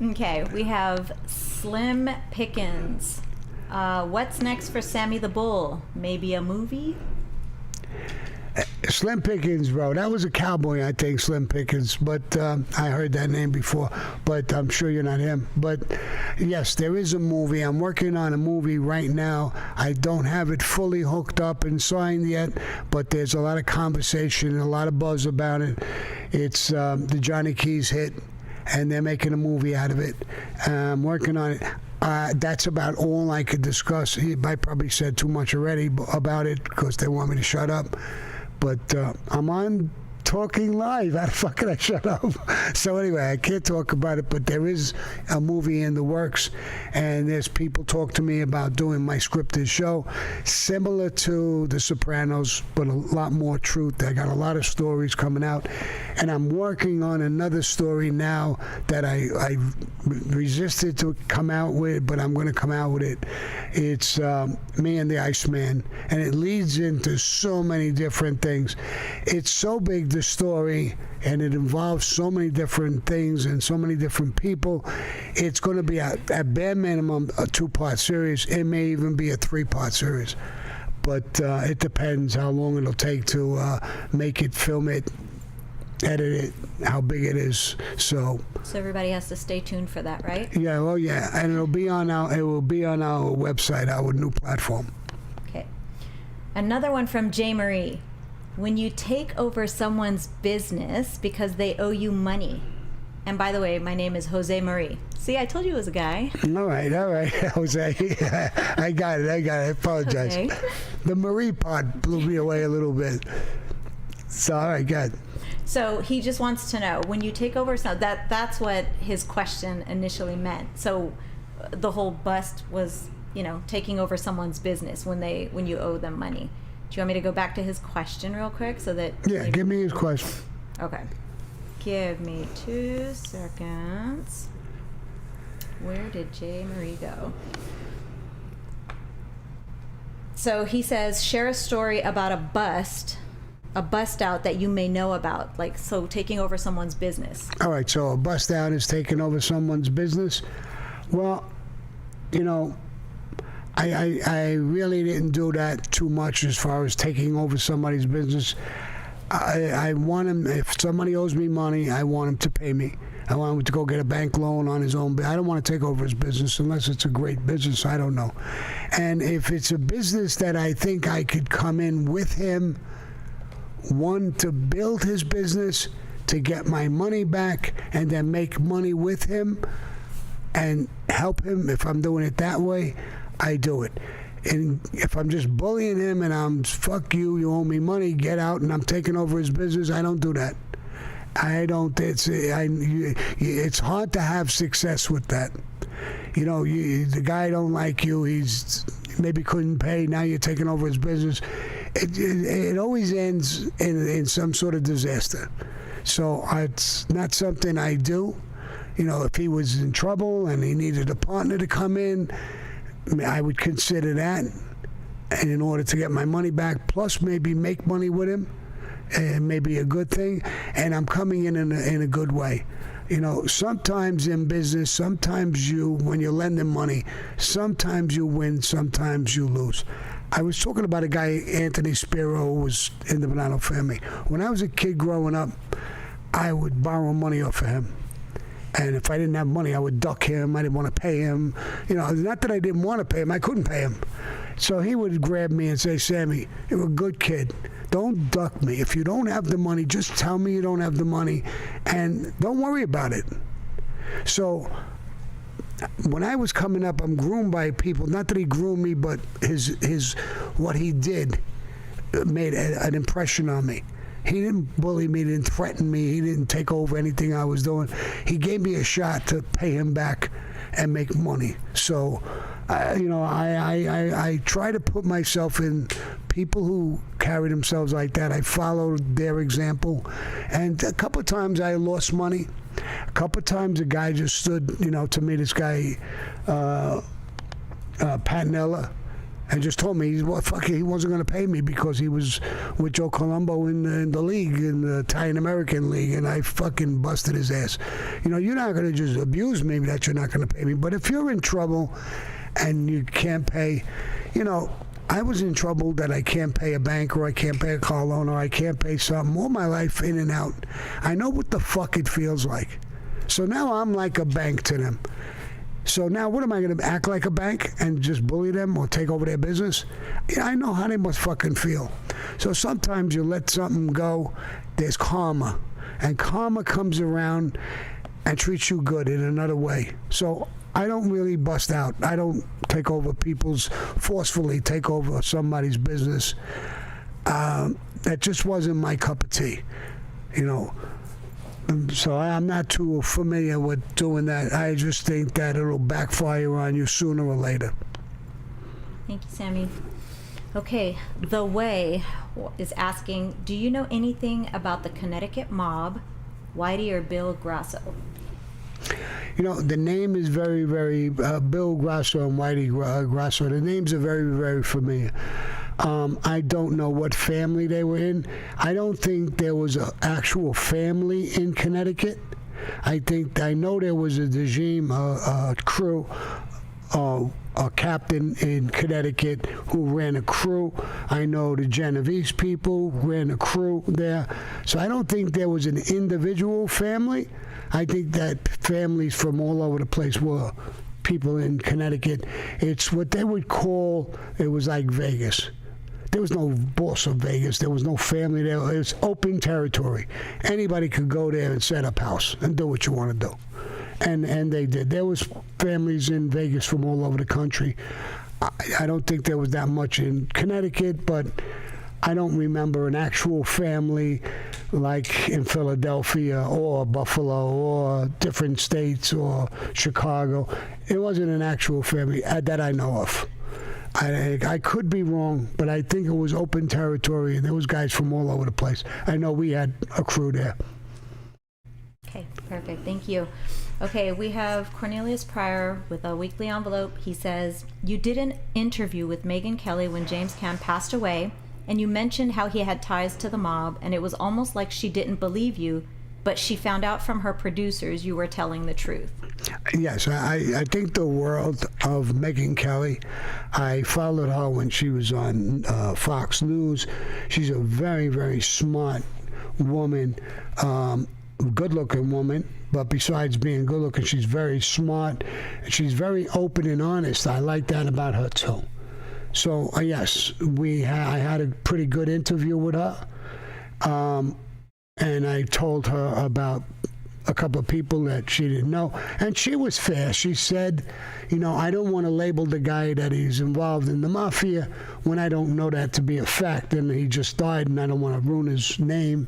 Okay, we have Slim Pickens. What's next for Sammy the Bull? Maybe a movie? Slim Pickens, bro. That was a cowboy, I think, Slim Pickens. But I heard that name before. But I'm sure you're not him. But yes, there is a movie. I'm working on a movie right now. I don't have it fully hooked up and signed yet. But there's a lot of conversation and a lot of buzz about it. It's the Johnny Keys hit. And they're making a movie out of it. I'm working on it. That's about all I could discuss. I probably said too much already about it because they want me to shut up. But I'm on talking live. How the fuck can I shut up? So anyway, I can't talk about it, but there is a movie in the works, and there's people talk to me about doing my scripted show, similar to The Sopranos, but a lot more truth. I got a lot of stories coming out, and I'm working on another story now that I resisted to come out with, but I'm going to come out with it. It's Me and the Iceman, and it leads into so many different things. It's so big, the story, and it involves so many different things and so many different people. It's going to be at bare minimum a 2-part series. It may even be a 3-part series, but it depends how long it'll take to make it, film it, edit it, how big it is. So everybody has to stay tuned for that, right? Yeah, well, yeah, and it will be on our website, our new platform. Okay. Another one from J. Marie. When you take over someone's business because they owe you money. And by the way, my name is Jose Marie. See, I told you it was a guy. All right, Jose. I got it. I apologize. Okay. The Marie part blew me away a little bit. So, all right, good. So he just wants to know, when you take over that's what his question initially meant. So the whole bust was, taking over someone's business when you owe them money. Do you want me to go back to his question real quick so that... Yeah, give me his question. Okay. Give me 2 seconds. Where did J. Marie go? So he says, share a story about a bust out that you may know about, so taking over someone's business. All right, so a bust out is taking over someone's business. Well, you know, I really didn't do that too much as far as taking over somebody's business. I want him, if somebody owes me money, I want him to pay me. I want him to go get a bank loan on his own. I don't want to take over his business unless it's a great business. I don't know. And if it's a business that I think I could come in with him, one, to build his business, to get my money back, and then make money with him and help him, if I'm doing it that way, I do it. And if I'm just bullying him and I'm, fuck you, you owe me money, get out, and I'm taking over his business, I don't do that. I don't. It's hard to have success with that. You know, the guy don't like you. He's maybe couldn't pay. Now you're taking over his business. It always ends in some sort of disaster. So it's not something I do. You know, if he was in trouble and he needed a partner to come in, I would consider that, and in order to get my money back, plus maybe make money with him. And maybe a good thing, and I'm coming in a good way. You know, sometimes in business, sometimes when you're lending money, sometimes you win, sometimes you lose. I was talking about a guy, Anthony Spiro, who was in the Bonanno family. When I was a kid growing up, I would borrow money off of him. And if I didn't have money, I would duck him. I didn't want to pay him. You know, not that I didn't want to pay him, I couldn't pay him. So he would grab me and say, Sammy, you're a good kid. Don't duck me. If you don't have the money, just tell me you don't have the money and don't worry about it. So when I was coming up, I'm groomed by people. Not that he groomed me, but his what he did made an impression on me. He didn't bully me, he didn't threaten me, he didn't take over anything I was doing. He gave me a shot to pay him back and make money. So, you know, I try to put myself in people who carry themselves like that. I followed their example. And a couple of times I lost money. A couple of times a guy just stood, you know, to me, this guy, Patinella, and just told me he wasn't going to pay me because he was with Joe Colombo in the league, in the Italian American League, and I fucking busted his ass. You know, you're not going to just abuse me that you're not going to pay me, but if you're in trouble and you can't pay, you know, I was in trouble that I can't pay a bank or I can't pay a car loan or I can't pay something all my life in and out. I know what the fuck it feels like. So now I'm like a bank to them. So now what am I going to act like a bank and just bully them or take over their business? Yeah, I know how they must fucking feel. So sometimes you let something go, there's karma. And karma comes around and treats you good in another way. So I don't really bust out. I don't take over forcefully take over somebody's business. That just wasn't my cup of tea, you know. So I'm not too familiar with doing that. I just think that it'll backfire on you sooner or later. Thank you, Sammy. Okay, The Way is asking, do you know anything about the Connecticut mob, Whitey or Bill Grasso? You know, the name is very, very, Bill Grasso and Whitey Grasso, the names are very, very familiar. I don't know what family they were in. I don't think there was an actual family in Connecticut. I know there was a regime, a crew, a captain in Connecticut who ran a crew. I know the Genovese people ran a crew there. So I don't think there was an individual family. I think that families from all over the place were people in Connecticut. It's what they would call, it was like Vegas. There was no boss of Vegas. There was no family there. It was open territory. Anybody could go there and set up house and do what you want to do. And they did. There was families in Vegas from all over the country. I don't think there was that much in Connecticut, but I don't remember an actual family like in Philadelphia or Buffalo or different states or Chicago. It wasn't an actual family that I know of. I could be wrong, but I think it was open territory, and there was guys from all over the place. I know we had a crew there. Okay, perfect. Thank you. Okay, we have Cornelius Pryor with a weekly envelope. He says, you did an interview with Megyn Kelly when James Caan passed away, and you mentioned how he had ties to the mob, and it was almost like she didn't believe you, but she found out from her producers you were telling the truth. Yes, I think the world of Megyn Kelly. I followed her when she was on Fox News. She's a very, very smart woman, good-looking woman. But besides being good-looking, she's very smart. And she's very open and honest. I like that about her too. So yes, I had a pretty good interview with her, and I told her about a couple of people that she didn't know, and she was fair. She said, I don't want to label the guy that he's involved in the mafia when I don't know that to be a fact, and he just died, and I don't want to ruin his name,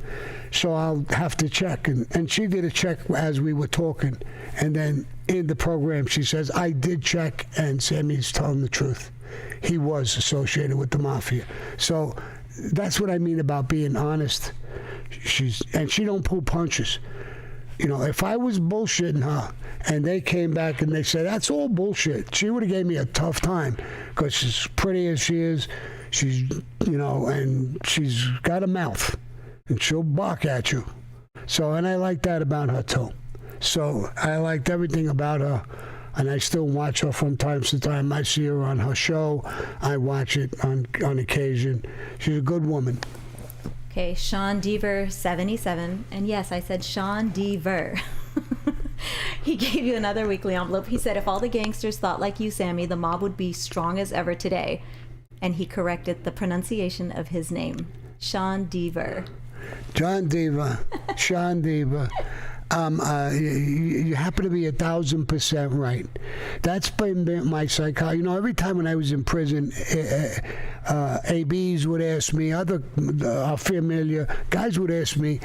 so I'll have to check. And she did a check as we were talking, and then in the program she says, I did check, and Sammy's telling the truth. He was associated with the mafia. So that's what I mean about being honest. She don't pull punches. If I was bullshitting her and they came back and they said, that's all bullshit, she would have gave me a tough time because she's pretty as she is. She's, and she's got a mouth and she'll bark at you. So, and I like that about her too. So I liked everything about her, and I still watch her from time to time. I see her on her show. I watch it on occasion. She's a good woman. Okay, Sean Deaver 77, and yes, I said Sean Deaver. He gave you another weekly envelope. He said, if all the gangsters thought like you, Sammy, the mob would be strong as ever today. And he corrected the pronunciation of his name, Sean Deaver. John Deaver, Sean Deaver. You happen to be 1,000% right. That's been my psychology. Every time when I was in prison, ABs would ask me, other familiar guys would ask me,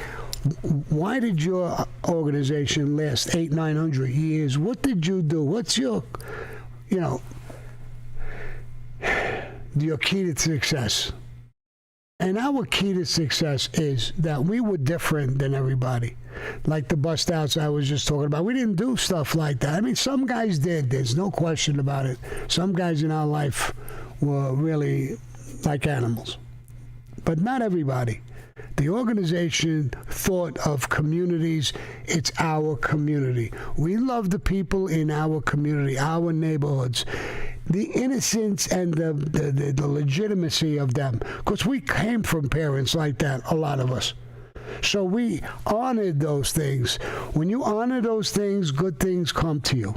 why did your organization last 800-900 years? What did you do? What's your key to success? And our key to success is that we were different than everybody. Like the bust outs I was just talking about. We didn't do stuff like that. I mean, some guys did. There's no question about it. Some guys in our life were really like animals. But not everybody. The organization thought of communities. It's our community. We love the people in our community, our neighborhoods. The innocence and the legitimacy of them. Because we came from parents like that, a lot of us. So we honored those things. When you honor those things, good things come to you.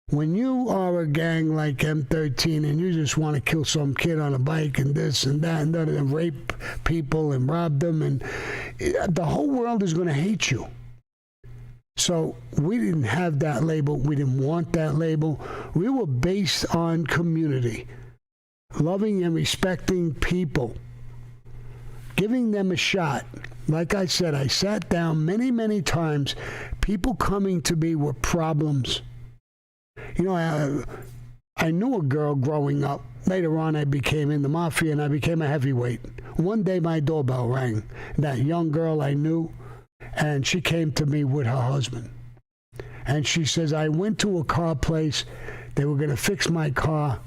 When you are a gang like M13 and you just want to kill some kid on a bike and this and that and that and rape people and rob them, and the whole world is going to hate you. So we didn't have that label. We didn't want that label. We were based on community, loving and respecting people, giving them a shot. Like I said, I sat down many, many times, people coming to me with problems. I knew a girl growing up. Later on, I became in the mafia and I became a heavyweight. One day, my doorbell rang. That young girl I knew, and she came to me with her husband. And she says, I went to a car place. They were going to fix my car.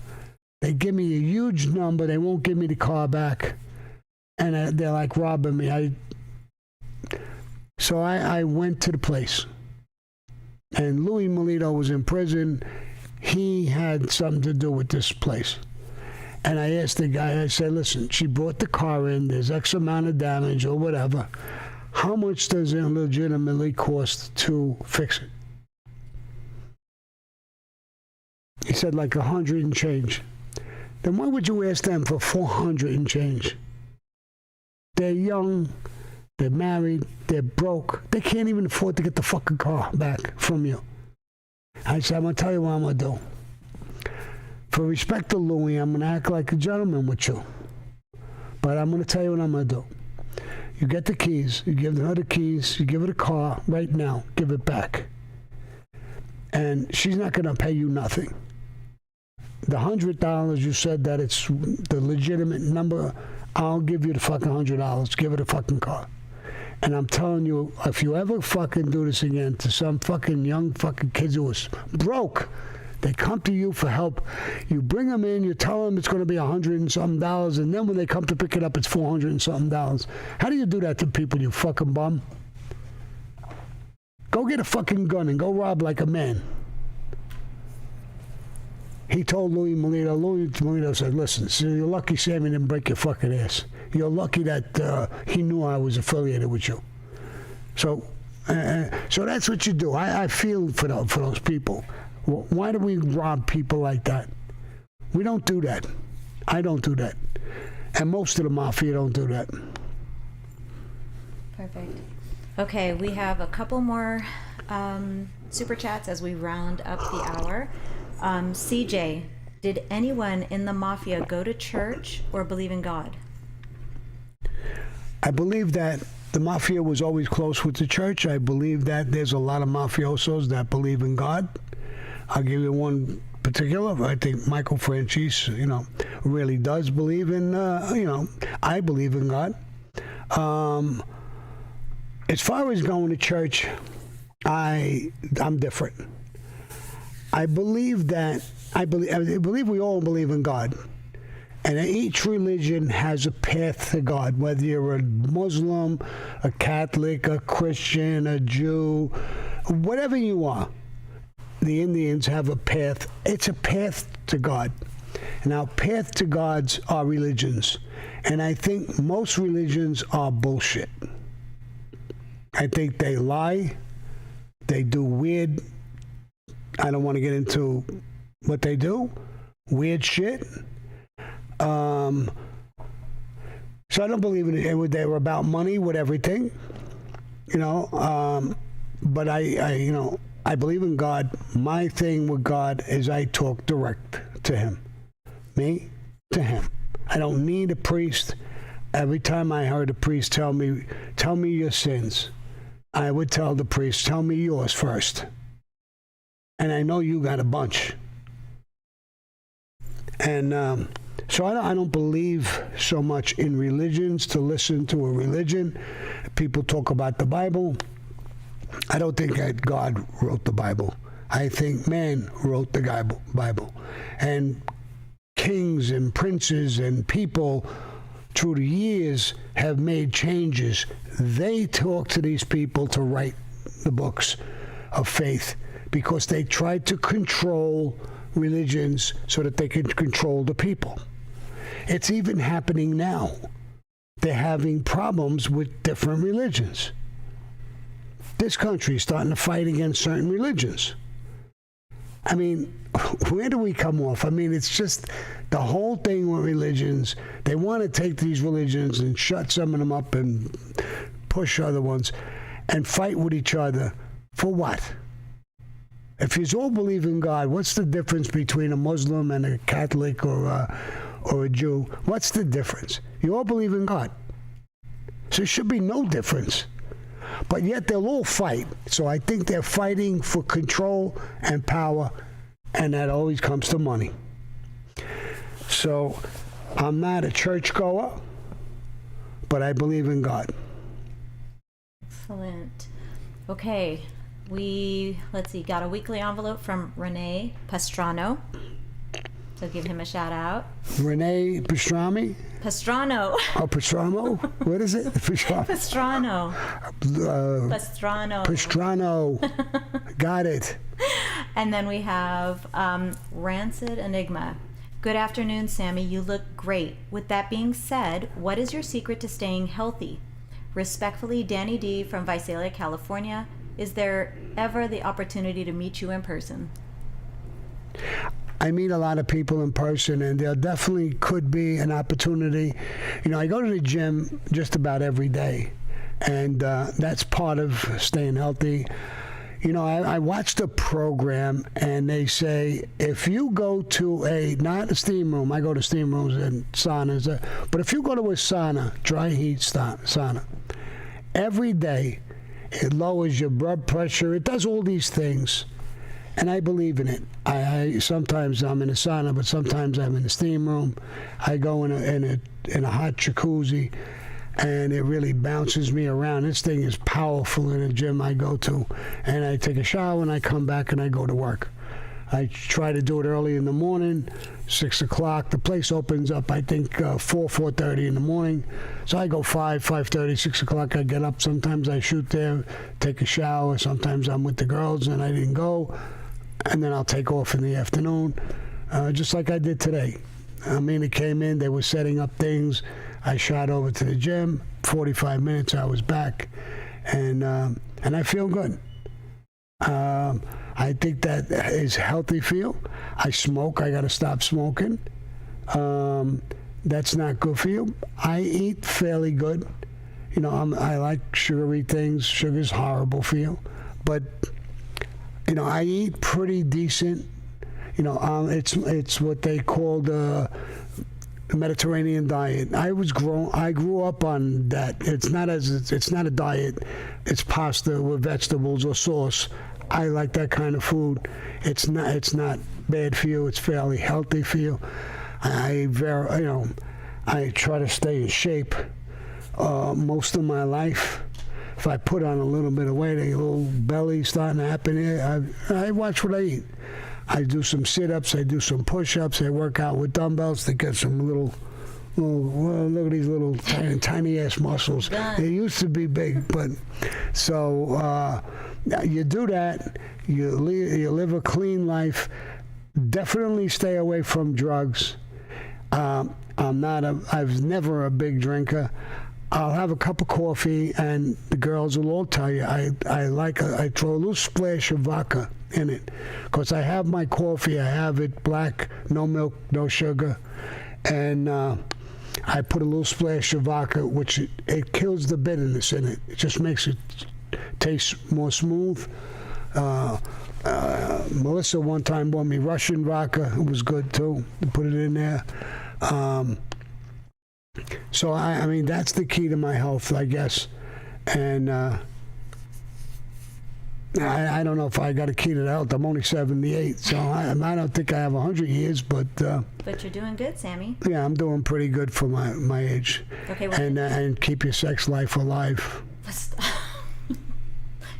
They give me a huge number. They won't give me the car back. And they're like robbing me. So I went to the place. And Louis Melito was in prison. He had something to do with this place. And I asked the guy, I said, listen, she brought the car in. There's X amount of damage or whatever. How much does it legitimately cost to fix it? He said like 100 and change. Then why would you ask them for 400 and change? They're young, they're married, they're broke. They can't even afford to get the fucking car back from you. I said, I'm going to tell you what I'm going to do. For respect to Louis, I'm going to act like a gentleman with you. But I'm going to tell you what I'm going to do. You get the keys, you give her the keys, you give her the car right now, give it back. And she's not going to pay you nothing. The $100, you said that it's the legitimate number, I'll give you the fucking $100, give her the fucking car. And I'm telling you, if you ever fucking do this again to some fucking young fucking kids who was broke, they come to you for help. You bring them in, you tell them it's going to be $100 and something, and then when they come to pick it up, it's $400 and something. How do you do that to people, you fucking bum? Go get a fucking gun and go rob like a man. he told Louis Molito said, listen, so you're lucky Sammy didn't break your fucking ass. You're lucky that he knew I was affiliated with you. So that's what you do. I feel for those people. Why do we rob people like that? We don't do that. I don't do that. And most of the mafia don't do that. Perfect. Okay, we have a couple more super chats as we round up the hour. CJ, did anyone in the mafia go to church or believe in God? I believe that the mafia was always close with the church. I believe that there's a lot of mafiosos that believe in God. I'll give you one particular. I think Michael Franchise, really does believe in, I believe in God. As far as going to church, I'm different. I believe we all believe in God. And each religion has a path to God, whether you're a Muslim, a Catholic, a Christian, a Jew, whatever you are. The Indians have a path. It's a path to God. And our path to gods are religions. And I think most religions are bullshit. I think they lie. They do weird, I don't want to get into what they do, weird shit. So I don't believe in it. They were about money with everything, but I believe in God. My thing with God is I talk direct to him. Me to him. I don't need a priest. Every time I heard a priest tell me your sins, I would tell the priest, tell me yours first. And I know you got a bunch. And so I don't believe so much in religions to listen to a religion. People talk about the Bible. I don't think that God wrote the Bible. I think man wrote the Bible. And kings and princes and people through the years have made changes. They talk to these people to write the books of faith because they tried to control religions so that they could control the people. It's even happening now. They're having problems with different religions. This country is starting to fight against certain religions. I mean, where do we come off? I mean, it's just the whole thing with religions. They want to take these religions and shut some of them up and push other ones and fight with each other. For what? If you all believe in God, what's the difference between a Muslim and a Catholic or a Jew? What's the difference? You all believe in God. So there should be no difference. But yet they'll all fight. So I think they're fighting for control and power, and that always comes to money. So I'm not a churchgoer, but I believe in God. Excellent. Okay, got a weekly envelope from Renee Pastrano. So give him a shout out. Renee Pastrami? Pastrano. Oh, Pastramo? What is it? Pastrano. Pastrano. Pastrano. Got it. And then we have Rancid Enigma. Good afternoon, Sammy. You look great. With that being said, what is your secret to staying healthy? Respectfully, Danny D. from Visalia, California. Is there ever the opportunity to meet you in person? I meet a lot of people in person, and there definitely could be an opportunity. I go to the gym just about every day, and that's part of staying healthy. I watched a program, and they say if you go to not a steam room, I go to steam rooms and saunas, but if you go to a sauna, dry heat sauna, every day, it lowers your blood pressure. It does all these things. And I believe in it. I sometimes I'm in a sauna, but sometimes I'm in a steam room. I go in a hot jacuzzi, and it really bounces me around. This thing is powerful in the gym I go to, and I take a shower and I come back and I go to work. I try to do it early in the morning, 6 o'clock. The place opens up, I think, 4:30 in the morning. So I go 5:30, 6 o'clock. I get up. Sometimes I shoot there, take a shower. Sometimes I'm with the girls and I didn't go. And then I'll take off in the afternoon. just like I did today. I mean, it came in, they were setting up things. I shot over to the gym, 45 minutes, I was back, and I feel good. I think that is healthy feel. I smoke, I gotta stop smoking. That's not good for you. I eat fairly good. You know, I like sugary things. Sugar's horrible for you. But, you know, I eat pretty decent. You know, it's what they call the Mediterranean diet. I grew up on that. It's not a diet. It's pasta with vegetables or sauce. I like that kind of food. It's not bad for you. It's fairly healthy for you. I try to stay in shape most of my life. If I put on a little bit of weight, a little belly starting to happen here, I watch what I eat. I do some sit-ups, I do some push-ups, I work out with dumbbells to get some little well, look at these little tiny ass muscles. They used to be big, but so you do that, you live a clean life, definitely stay away from drugs. I was never a big drinker. I'll have a cup of coffee, and the girls will all tell you I throw a little splash of vodka in it, because I have my coffee. I have it black, no milk, no sugar, and I put a little splash of vodka, which it kills the bitterness in it. It just makes it taste more smooth. Melissa one time bought me Russian vodka. It was good too. Put it in there. So I mean, that's the key to my health, I guess. And I don't know if I got a key to the health. I'm only 78, so I don't think I have 100 years, but you're doing good, Sammy. Yeah, I'm doing pretty good for my age. Okay, well, and keep your sex life alive.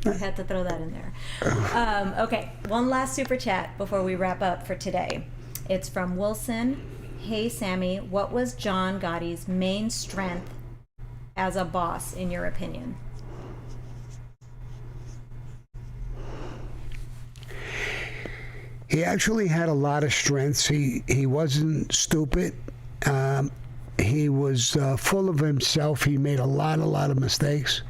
You had to throw that in there. Okay, one last super chat before we wrap up for today. It's from Wilson. Hey, Sammy, what was John Gotti's main strength as a boss, in your opinion? He actually had a lot of strengths. He wasn't stupid. He was full of himself. He made a lot of mistakes.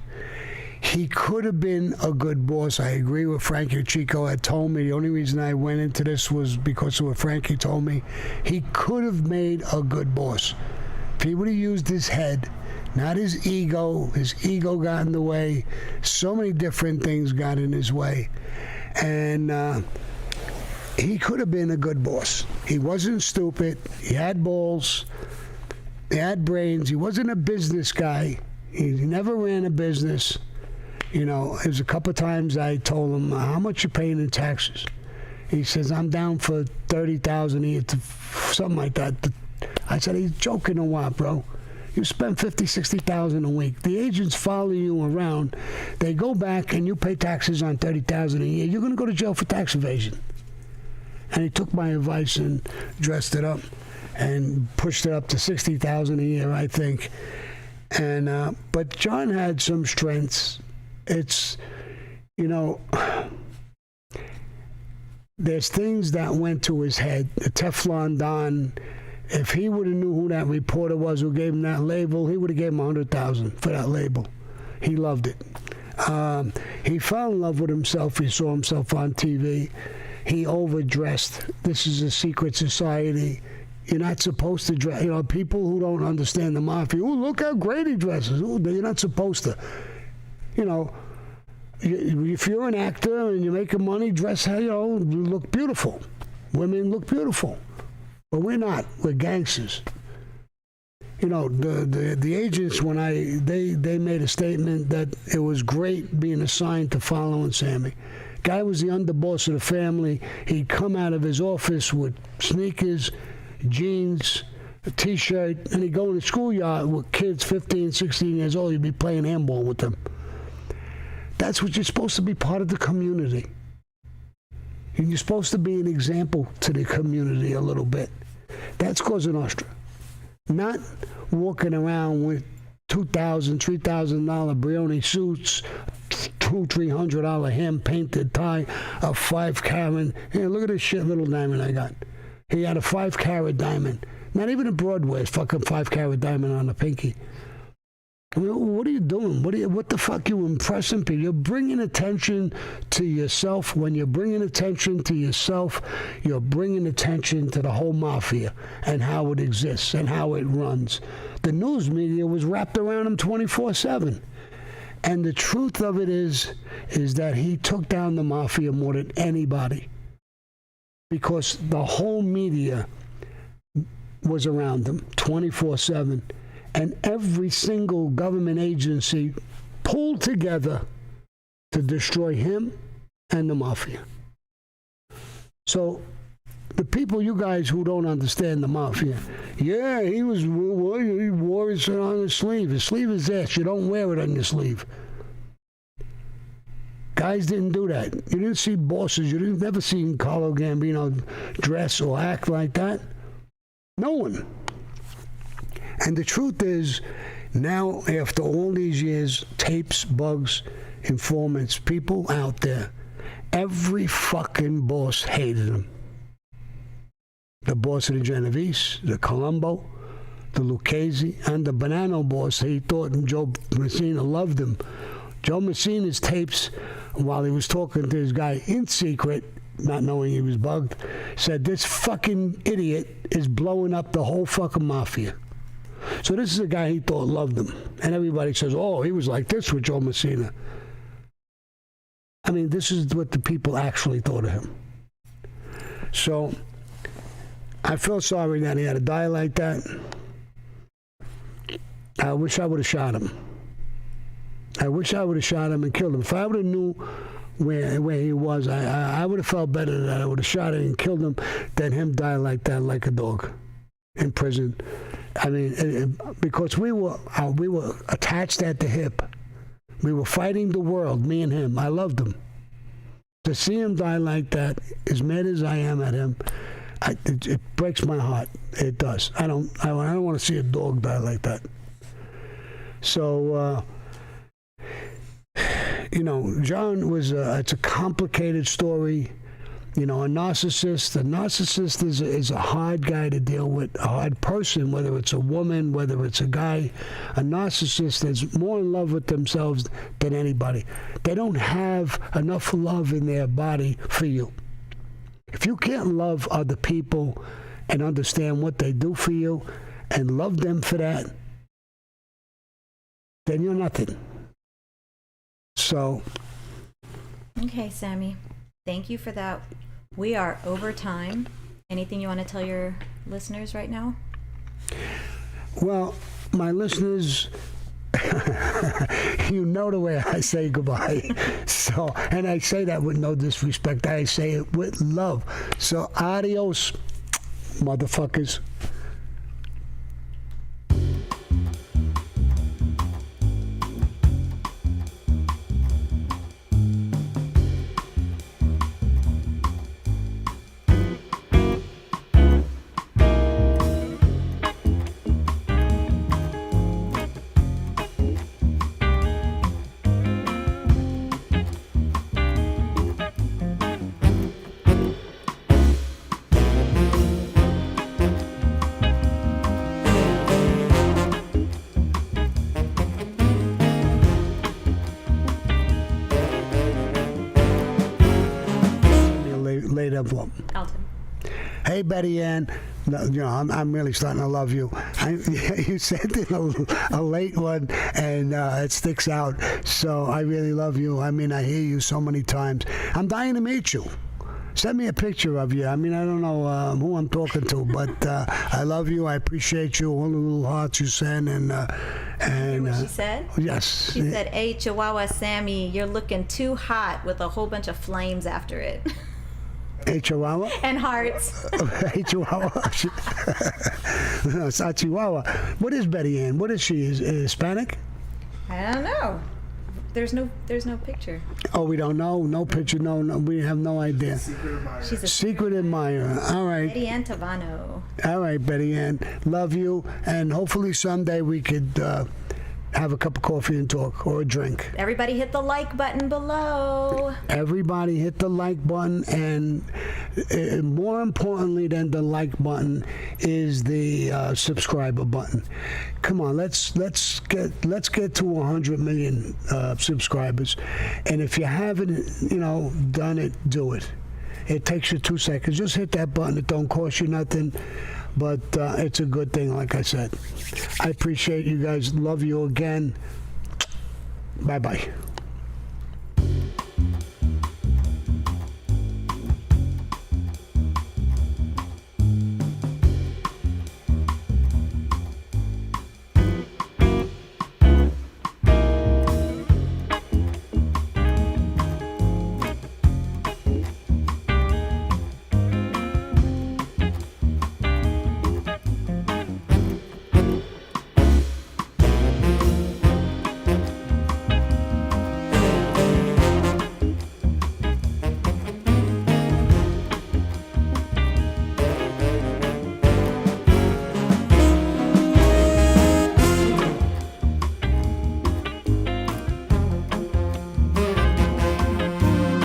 He could have been a good boss. I agree with Frankie. Chico had told me. The only reason I went into this was because of what Frankie told me. He could have made a good boss. If he would have used his head, not his ego. His ego got in the way. So many different things got in his way. And he could have been a good boss. He wasn't stupid. He had balls. He had brains. He wasn't a business guy. He never ran a business. You know, there's a couple of times I told him, how much you paying in taxes? He says, I'm down for $30,000 a year, something like that. I said, he's joking or what, bro? You spend $50,000, $60,000 a week. The agents follow you around. They go back and you pay taxes on $30,000 a year. You're going to go to jail for tax evasion. And he took my advice and dressed it up and pushed it up to $60,000 a year, I think. And but John had some strengths. It's, you know, there's things that went to his head. The Teflon Don, if he would have knew who that reporter was who gave him that label, he would have gave him $100,000 for that label. He loved it. He fell in love with himself. He saw himself on TV. He overdressed. This is a secret society. You're not supposed to dress. You know, people who don't understand the mafia, oh, look how great he dresses. Ooh, you're not supposed to. You know, if you're an actor and you're making money, dress how you look beautiful. Women look beautiful. But we're not. We're gangsters. You know, the agents, when they made a statement that it was great being assigned to following Sammy. Guy was the underboss of the family. He'd come out of his office with sneakers, jeans, a T-shirt, and he'd go in the schoolyard with kids 15, 16 years old. He'd be playing handball with them. That's what you're supposed to be, part of the community. And you're supposed to be an example to the community a little bit. That's Cosa Nostra. Not walking around with $2,000, $3,000 Brioni suits, $200-$300 hand-painted tie, a 5 carat. Hey, look at this shit little diamond I got. He had a 5-carat diamond. Not even a Broadway, fucking 5-carat diamond on the pinky. I mean, what are you doing? What the fuck you impressing people? You're bringing attention to yourself. When you're bringing attention to yourself, you're bringing attention to the whole mafia and how it exists and how it runs. The news media was wrapped around him 24/7. And the truth of it is that he took down the mafia more than anybody. Because the whole media was around him 24/7. And every single government agency pulled together to destroy him and the mafia. So the people, you guys who don't understand the mafia, yeah, he wore it on his sleeve. His sleeve is this. You don't wear it on your sleeve. Guys didn't do that. You didn't see bosses. You didn't never seen Carlo Gambino dress or act like that. No one. And the truth is, now after all these years, tapes, bugs, informants, people out there, every fucking boss hated him. The boss of the Genovese, the Colombo, the Lucchese, and the Bonanno boss, he thought Joe Messina loved him. Joe Messina's tapes, while he was talking to his guy in secret, not knowing he was bugged, said this fucking idiot is blowing up the whole fucking mafia. So this is a guy he thought loved him. And everybody says, oh, he was like this with Joe Messina. I mean, this is what the people actually thought of him. So I feel sorry that he had to die like that. I wish I would have shot him. I wish I would have shot him and killed him. If I would have knew where he was, I would have felt better that I would have shot him and killed him than him die like that, like a dog in prison. I mean, because we were attached at the hip. We were fighting the world, me and him. I loved him. To see him die like that, as mad as I am at him, it breaks my heart. It does. I don't want to see a dog die like that. So, John was. It's a complicated story. A narcissist is a hard guy to deal with, a hard person, whether it's a woman, whether it's a guy. A narcissist is more in love with themselves than anybody. They don't have enough love in their body for you. If you can't love other people and understand what they do for you and love them for that, then you're nothing. So. Okay, Sammy. Thank you for that. We are over time. Anything you want to tell your listeners right now? Well, my listeners, you know the way I say goodbye. So, and I say that with no disrespect. I say it with love. So, adios, motherfuckers. Envelope. Alton. Hey, Betty Ann. No, I'm really starting to love you. You sent in a late one, and it sticks out. So I really love you. I mean, I hear you so many times. I'm dying to meet you. Send me a picture of you. I mean, I don't know who I'm talking to, but I love you. I appreciate you. All the little hearts you send, and hear what she said? Yes. She said, "Hey, Chihuahua Sammy, you're looking too hot," with a whole bunch of flames after it. Hey, Chihuahua? And hearts. Hey, Chihuahua. No, it's not Chihuahua. What is Betty Ann? What is she? Is Hispanic? I don't know. There's no picture. Oh, we don't know? No picture? No, we have no idea. She's a secret admirer. All right. Betty Ann Tavano. All right, Betty Ann. Love you. And hopefully someday we could have a cup of coffee and talk, or a drink. Everybody hit the like button below. Everybody hit the like button, and more importantly than the like button is the subscriber button. Come on, let's get to 100 million subscribers, and if you haven't, done it, do it. It takes you 2 seconds. Just hit that button. It don't cost you nothing, but it's a good thing, like I said. I appreciate you guys. Love you again. Bye-bye.